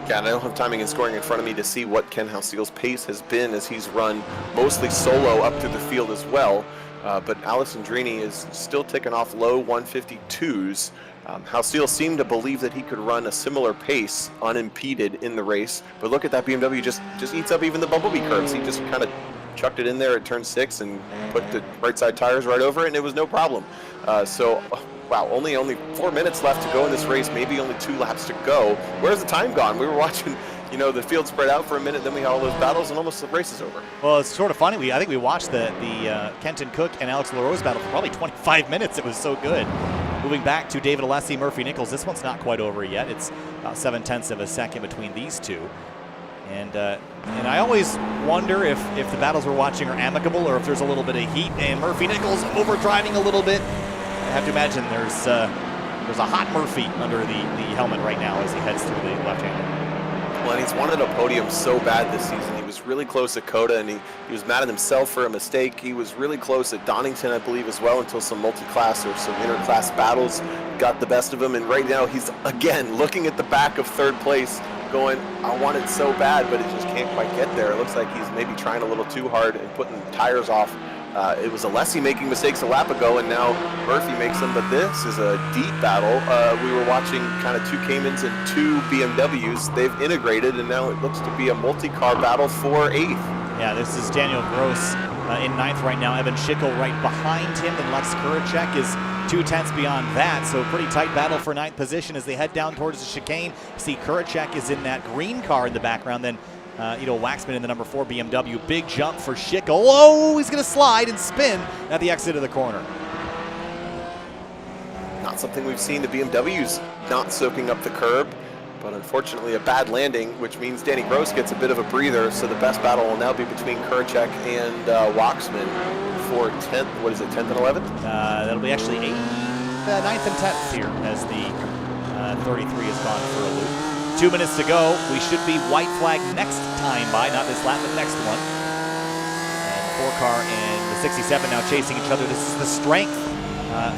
Yeah, and I don't have timing and scoring in front of me to see what Ken Halseal's pace has been as he's run mostly solo up through the field as well. But Alessandrini is still ticking off low 152s. Halseal seemed to believe that he could run a similar pace unimpeded in the race, but look at that BMW just eats up even the bumblebee curves. He just kind of chucked it in there at turn 6 and put the right side tires right over it, and it was no problem. Wow, only 4 minutes left to go in this race, maybe only 2 laps to go. Where's the time gone? We were watching, you know, the field spread out for a minute, then we had all those battles, and almost the race is over. Well, it's sort of funny. I think we watched the Kenton Cook and Alex Larose battle for probably 25 minutes. It was so good. Moving back to David Alessi, Murphy Nichols. This one's not quite over yet. It's about 0.7 of a second between these two. And I always wonder if the battles we're watching are amicable or if there's a little bit of heat. And Murphy Nichols overdriving a little bit. I have to imagine there's a hot Murphy under the helmet right now as he heads through the left-hander. Well, and he's wanted a podium so bad this season. He was really close at Coda, and he was mad at himself for a mistake. He was really close at Donington, I believe, as well, until some multi-class or some inter-class battles got the best of him. And right now, he's, again, looking at the back of 3rd place, going, I want it so bad, but it just can't quite get there. It looks like he's maybe trying a little too hard and putting tires off. It was Alessi making mistakes a lap ago, and now Murphy makes them, but this is a deep battle. We were watching kind of 2 Caymans and 2 BMWs. They've integrated, and now it looks to be a multi-car battle for 8th. Yeah, this is Daniel Gross in 9th right now. Evan Schickel right behind him, and Lex Kuracek is 2/10 beyond that. So pretty tight battle for 9th position as they head down towards the chicane. See Kuracek is in that green car in the background. Then Waxman in the number 4 BMW. Big jump for Schickel. Oh, he's going to slide and spin at the exit of the corner. Not something we've seen. The BMW's not soaking up the curb, but unfortunately a bad landing, which means Danny Gross gets a bit of a breather. So the best battle will now be between Kuracek and Waxman for 10th. What is it, 10th and 11th? That'll be actually 9th and 10th here as the 33 has gone for a loop. 2 minutes to go. We should be white flag next time by, not this lap, but next one. And the 4 car and the 67 now chasing each other. This is the strength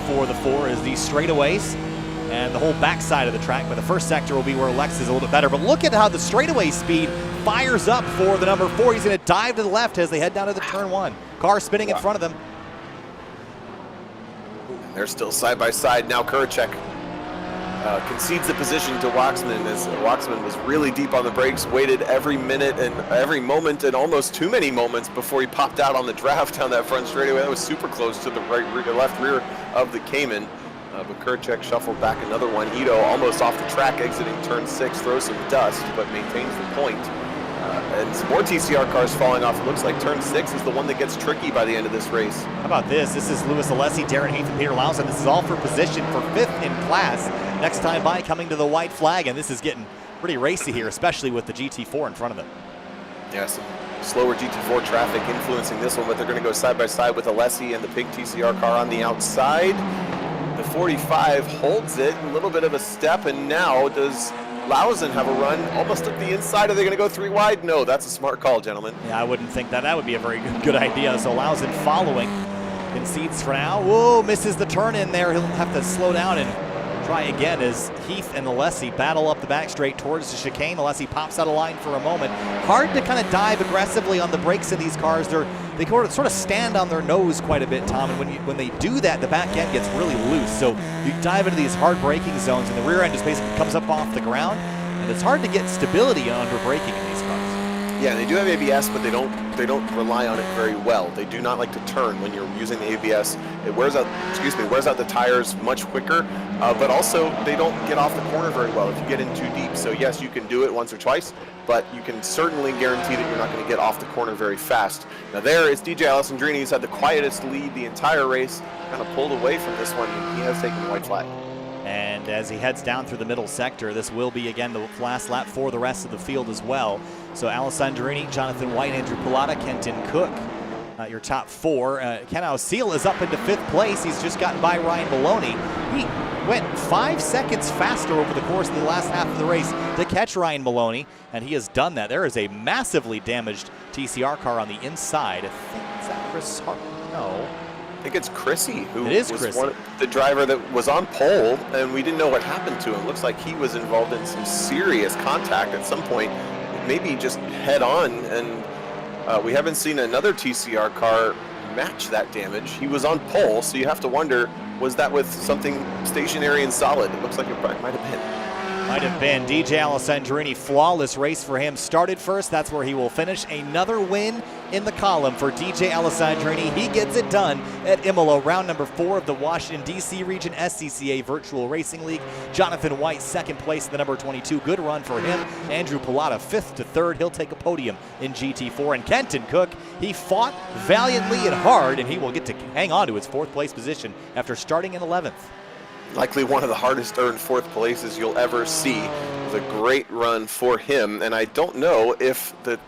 for the 4 is these straightaways and the whole backside of the track. But the first sector will be where Lex is a little bit better. But look at how the straightaway speed fires up for the number 4. He's going to dive to the left as they head down to the turn 1. Car spinning in front of them. They're still side by side. Now Kuracek concedes the position to Waxman as Waxman was really deep on the brakes, waited every minute and every moment and almost too many moments before he popped out on the draft down that front straightaway. That was super close to the left rear of the Cayman. But Kuracek shuffled back another one. Ito almost off the track exiting turn 6, throws some dust, but maintains the point. And some more TCR cars falling off. It looks like turn 6 is the one that gets tricky by the end of this race. How about this? This is Louis Alessi, Darren Heath, and Peter Lawson. This is all for position for 5th in class. Next time by coming to the white flag, and this is getting pretty racy here, especially with the GT4 in front of them. Yeah, some slower GT4 traffic influencing this one, but they're going to go side by side with Alessi and the pink TCR car on the outside. The 45 holds it, a little bit of a step, and now does Lawson have a run almost up the inside? Are they going to go 3 wide? No, that's a smart call, gentlemen. Yeah, I wouldn't think that. That would be a very good idea. So Lawson following, concedes for now. Whoa, misses the turn in there. He'll have to slow down and try again as Heath and Alessi battle up the back straight towards the chicane. Alessi pops out of line for a moment. Hard to kind of dive aggressively on the brakes in these cars. They sort of stand on their nose quite a bit, Tom, and when they do that, the back end gets really loose. So you dive into these hard braking zones, and the rear end just basically comes up off the ground, and it's hard to get stability under braking in these cars. Yeah, they do have ABS, but they don't rely on it very well. They do not like to turn when you're using the ABS. It wears out the tires much quicker, but also they don't get off the corner very well if you get in too deep. So yes, you can do it once or twice, but you can certainly guarantee that you're not going to get off the corner very fast. Now there is DJ Alessandrini, who's had the quietest lead the entire race, kind of pulled away from this one. He has taken the white flag. And And as he heads down through the middle sector, this will be, again, the last lap for the rest of the field as well. So Alessandrini, Jonathan White, Andrew Pilata, Kenton Cook, your top 4. Ken Ausiel is up into 5th place. He's just gotten by Ryan Maloney. He went 5 seconds faster over the course of the last half of the race to catch Ryan Maloney, and he has done that. There is a massively damaged TCR car on the inside. I think, is that Chris Hart? No. I think it's Chrissy, who was the driver that was on pole, and we didn't know what happened to him. Looks like he was involved in some serious contact at some point, maybe just head on, and we haven't seen another TCR car match that damage. He was on pole, so you have to wonder, was that with something stationary and solid? It looks like it might have been. Might have been. DJ Alessandrini, flawless race for him. Started first, that's where he will finish. Another win in the column for DJ Alessandrini. He gets it done at Imola, round number 4 of the Washington, D.C. Region SCCA Virtual Racing League. Jonathan White, 2nd place at the number 22. Good run for him. Andrew Pilata, 5th to 3rd. He'll take a podium in GT4. And Kenton Cook, he fought valiantly and hard, and he will get to hang on to his 4th place position after starting in 11th. Likely one of the hardest earned 4th places you'll ever see. It was a great run for him, and I don't know if the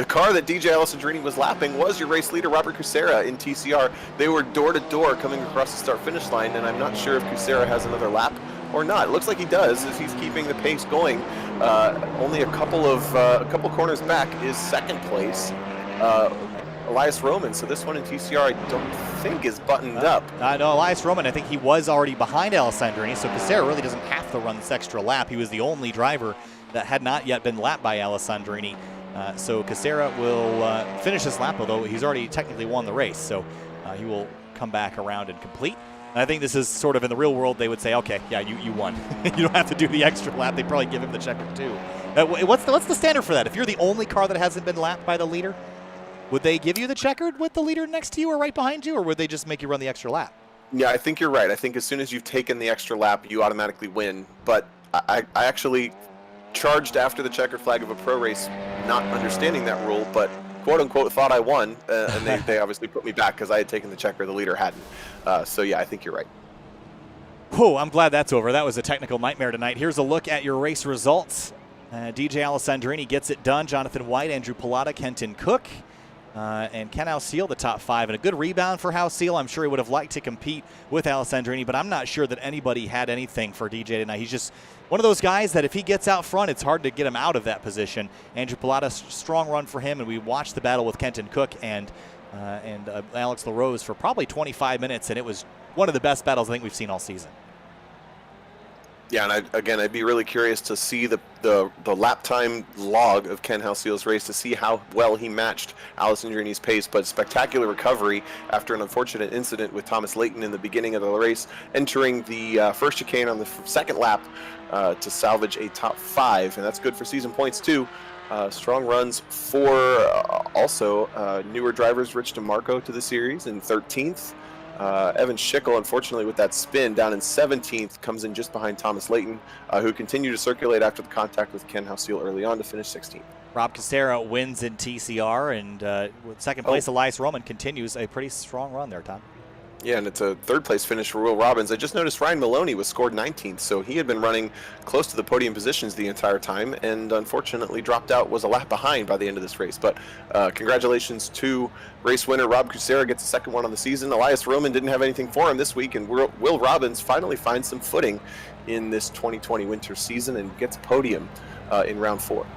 car that DJ Alessandrini was lapping was your race leader, Robert Cusera, in TCR. They were door-to-door coming across the start-finish line, and I'm not sure if Cusera has another lap or not. It looks like he does, as he's keeping the pace going. Only a couple corners back is 2nd place. Elias Roman, so this one in TCR I don't think is buttoned up. No, Elias Roman, I think he was already behind Alessandrini, so Cusera really doesn't have to run this extra lap. He was the only driver that had not yet been lapped by Alessandrini. So Cusera will finish this lap, although he's already technically won the race, so he will come back around and complete. And I think this is sort of in the real world, they would say, okay, yeah, you won. You don't have to do the extra lap. They'd probably give him the checker too. What's the standard for that? If you're the only car that hasn't been lapped by the leader, would they give you the checkered with the leader next to you or right behind you, or would they just make you run the extra lap? Yeah, I think you're right. I think as soon as you've taken the extra lap, you automatically win. But I actually charged after the checkered flag of a pro race, not understanding that rule, but quote-unquote thought I won, and they obviously put me back because I had taken the checker, the leader hadn't. So yeah, I think you're right. Whew, I'm glad that's over. That was a technical nightmare tonight. Here's a look at your race results. DJ Alessandrini gets it done. Jonathan White, Andrew Pilata, Kenton Cook. And Ken Ausiel, the top 5, and a good rebound for Ausiel. I'm sure he would have liked to compete with Alessandrini, but I'm not sure that anybody had anything for DJ tonight. He's just one of those guys that if he gets out front, it's hard to get him out of that position. Andrew Pilata, strong run for him, and we watched the battle with Kenton Cook and Alex Larose for probably 25 minutes, and it was one of the best battles I think we've seen all season. Yeah, and I'd be really curious to see the lap time log of Ken Ausiel's race to see how well he matched Alessandrini's pace, but spectacular recovery after an unfortunate incident with Thomas Layton in the beginning of the race, entering the first chicane on the 2nd lap to salvage a top 5, and that's good for season points too. Strong runs for also newer drivers, Rich DeMarco to the series in 13th. Evan Schickel, unfortunately, with that spin down in 17th, comes in just behind Thomas Layton, who continued to circulate after the contact with Ken Ausiel early on to finish 16th. Rob Cusera wins in TCR, and with 2nd place, Elias Roman continues a pretty strong run there, Tom. Yeah, and it's a 3rd place finish for Will Robbins. I just noticed Ryan Maloney was scored 19th, so he had been running close to the podium positions the entire time, and unfortunately dropped out, was a lap behind by the end of this race. But congratulations to race winner Rob Cusera, gets the 2nd one on the season. Elias Roman didn't have anything for him this week, and Will Robbins finally finds some footing in this 2020 winter season and gets a podium in round 4.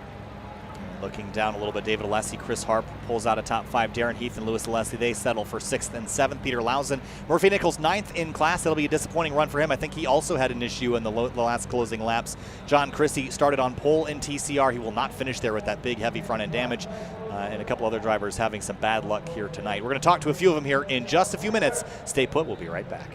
Looking down a little bit, David Alessi, Chris Harp pulls out a top 5. Darren Heath and Louis Alessi, they settle for 6th and 7th. Peter Lausen, Murphy Nichols 9th in class. That'll be a disappointing run for him. I think he also had an issue in the last closing laps. John Chrissy started on pole in TCR. He will not finish there with that big, heavy front end damage. And a couple other drivers having some bad luck here tonight. We're going to talk to a few of them here in just a few minutes. Stay put. We'll be right back.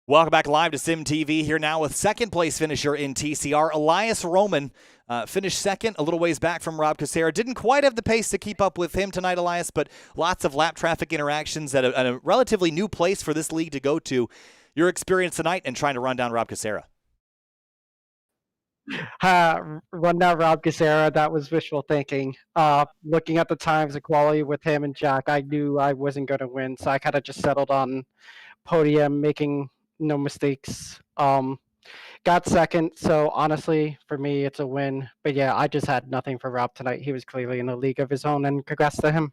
Welcome back live to Sim TV, here now with second place finisher in TCR, Elias Roman. Finished second, a little ways back from Rob Casera. Didn't quite have the pace to keep up with him tonight, Elias, but lots of lap traffic interactions at a relatively new place for this league to go to. Your experience tonight and trying to run down Rob Casera. Run down Rob Casera, that was wishful thinking. Looking at the times of quality with him and Jack, I knew I wasn't going to win, so I kind of just settled on podium, making no mistakes. Got second, so honestly, for me, it's a win. But yeah, I just had nothing for Rob tonight. He was clearly in a league of his own, and congrats to him.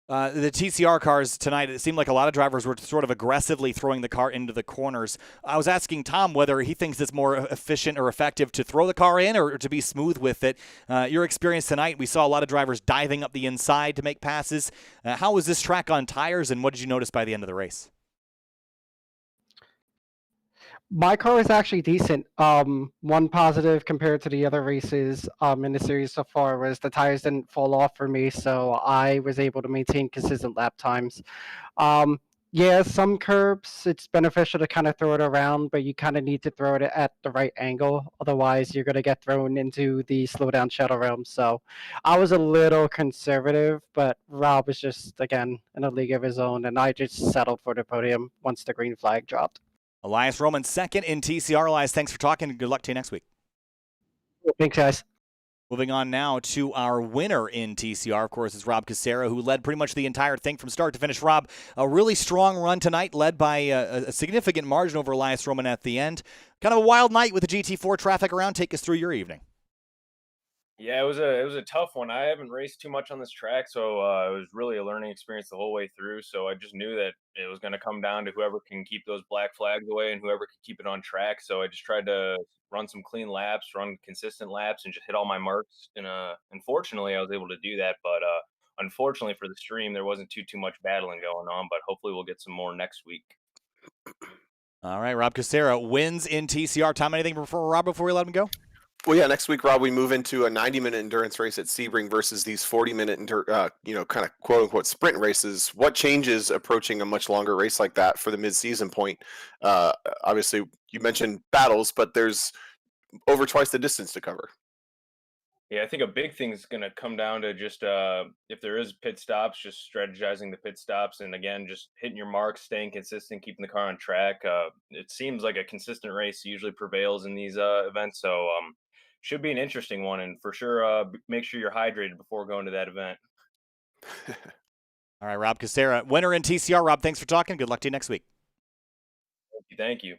The TCR cars tonight, it seemed like a lot of drivers were sort of aggressively throwing the car into the corners. I was asking Tom whether he thinks it's more efficient or effective to throw the car in or to be smooth with it. Your experience tonight, we saw a lot of drivers diving up the inside to make passes. How was this track on tires, and what did you notice by the end of the race? My car was actually decent. One positive compared to the other races in the series so far was the tires didn't fall off for me, so I was able to maintain consistent lap times. Yeah, some curbs, it's beneficial to kind of throw it around, but you kind of need to throw it at the right angle. Otherwise, you're going to get thrown into the slowdown shuttle realm. So I was a little conservative, but Rob was just, again, in a league of his own, and I just settled for the podium once the green flag dropped. Elias Roman second in TCR. Elias, thanks for talking, and good luck to you next week. Thanks, guys. Moving on now to our winner in TCR, of course, is Rob Casera, who led pretty much the entire thing from start to finish. Rob, a really strong run tonight, led by a significant margin over Elias Roman at the end. Kind of a wild night with the GT4 traffic around. Take us through your evening. Yeah, it was a tough one. I haven't raced too much on this track, so it was really a learning experience the whole way through. So I just knew that it was going to come down to whoever can keep those black flags away and whoever can keep it on track. So I just tried to run some clean laps, run consistent laps, and just hit all my marks. And unfortunately, I was able to do that. But unfortunately for the stream, there wasn't too much battling going on. But hopefully, we'll get some more next week. All right, Rob Casera wins in TCR. Tom, anything for Rob before we let him go? Well, yeah, next week, Rob, we move into a 90-minute endurance race at Sebring versus these 40-minute, kind of quote-unquote sprint races. What changes approaching a much longer race like that for the mid-season point? Obviously, you mentioned battles, but there's over twice the distance to cover. Yeah, I think a big thing is going to come down to just if there is pit stops, just strategizing the pit stops. And again, just hitting your marks, staying consistent, keeping the car on track. It seems like a consistent race usually prevails in these events. So should be an interesting one. And for sure, make sure you're hydrated before going to that event. All right, Rob Casera, winner in TCR. Rob, thanks for talking. Good luck to you next week. Thank you.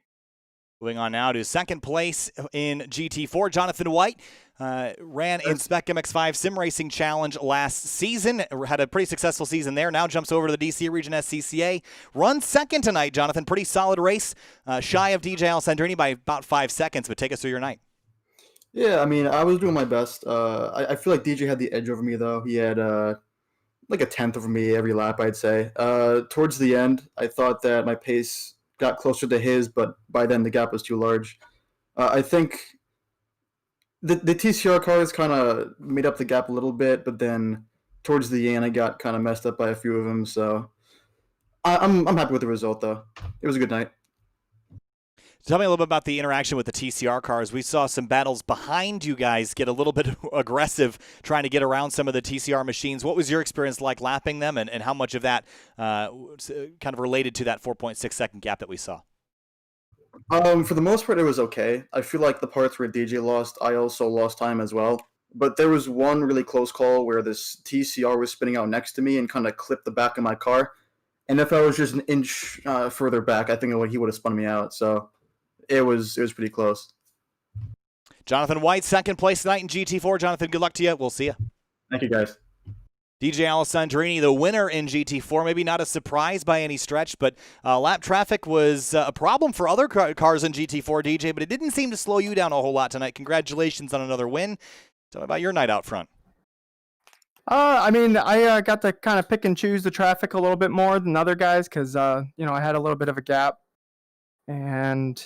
Moving on now to second place in GT4, Jonathan White ran in Spec MX5 Sim Racing Challenge last season, had a pretty successful season there, now jumps over to the DC Region SCCA, runs second tonight, Jonathan, pretty solid race, shy of DJ Alessandrini by about 5 seconds, but take us through your night. Yeah, I mean, I was doing my best. I feel like DJ had the edge over me, though. He had like a tenth over me every lap, I'd say. Towards the end, I thought that my pace got closer to his, but by then the gap was too large. I think the TCR cars kind of made up the gap a little bit, but then towards the end I got kind of messed up by a few of them. So I'm happy with the result, though. It was a good night. Tell me a little bit about the interaction with the TCR cars. We saw some battles behind you guys get a little bit aggressive trying to get around some of the TCR machines. What was your experience like lapping them, and how much of that kind of related to that 4.6 second gap that we saw? For the most part, it was okay. I feel like the parts where DJ lost, I also lost time as well. But there was one really close call where this TCR was spinning out next to me and kind of clipped the back of my car. And if I was just an inch further back, I think he would have spun me out. So it was pretty close. Jonathan White, second place tonight in GT4. Jonathan, good luck to you. We'll see you. Thank you, guys. DJ Alessandrini, the winner in GT4. Maybe not a surprise by any stretch, but lap traffic was a problem for other cars in GT4, DJ, but it didn't seem to slow you down a whole lot tonight. Congratulations on another win. Tell me about your night out front. I mean, I got to kind of pick and choose the traffic a little bit more than other guys because, I had a little bit of a gap. And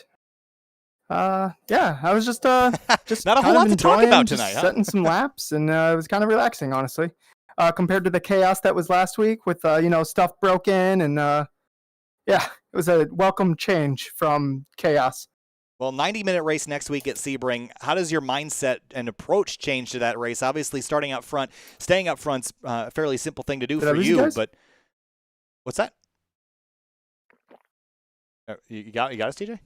yeah, I was just not a whole lot to talk about tonight, setting some laps, and it was kind of relaxing, honestly, compared to the chaos that was last week with stuff broken, and yeah, was a welcome change from chaos. Well, 90-minute race next week at Sebring. How does your mindset and approach change to that race? Obviously, starting up front, staying up front's a fairly simple thing to do for you. But what's that? You got us, TJ?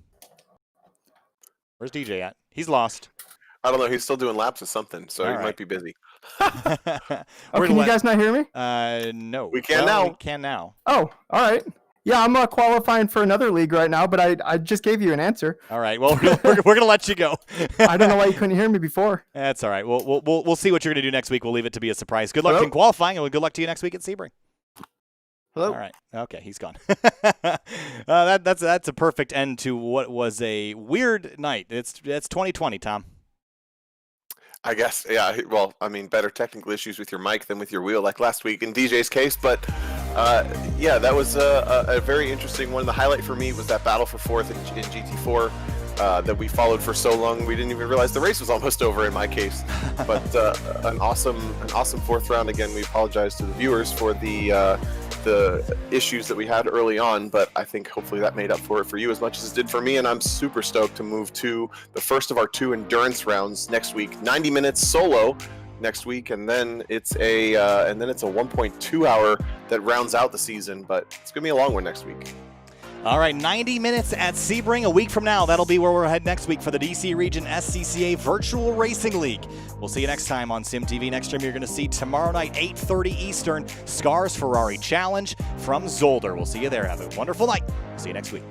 Where's DJ at? He's lost. I don't know. He's still doing laps of something, so he might be busy. Can you guys not hear me? No. We can now. We can now. Oh, all right. Yeah, I'm qualifying for another league right now, but I just gave you an answer. All right. Well, we're gonna let you go. I don't know why you couldn't hear me before. That's all right. We'll see what you're gonna do next week. We'll leave it to be a surprise. Good luck in qualifying, and good luck to you next week at Sebring. Hello. All right. Okay, he's gone. That's a perfect end to what was a weird night. It's 2020, Tom. I guess, yeah. Well, I mean, better technical issues with your mic than with your wheel, like last week in DJ's case. But yeah, that was a very interesting one. The highlight for me was that battle for fourth in GT4 that we followed for so long. We didn't even realize the race was almost over in my case. But an awesome fourth round. Again, we apologize to the viewers for the issues that we had early on, but I think hopefully that made up for it for you as much as it did for me, and I'm super stoked to move to the first of our 2 endurance rounds next week. 90 minutes solo next week, and then it's a 1.2 hour that rounds out the season, but it's gonna be a long one next week. All right, 90 minutes at Sebring. A week from now, that'll be where we're headed next week for the DC Region SCCA Virtual Racing League. We'll see you next time on SimTV. Next time you're going to see tomorrow night, 8:30 Eastern, Scars Ferrari Challenge from Zolder. We'll see you there. Have a wonderful night. See you next week.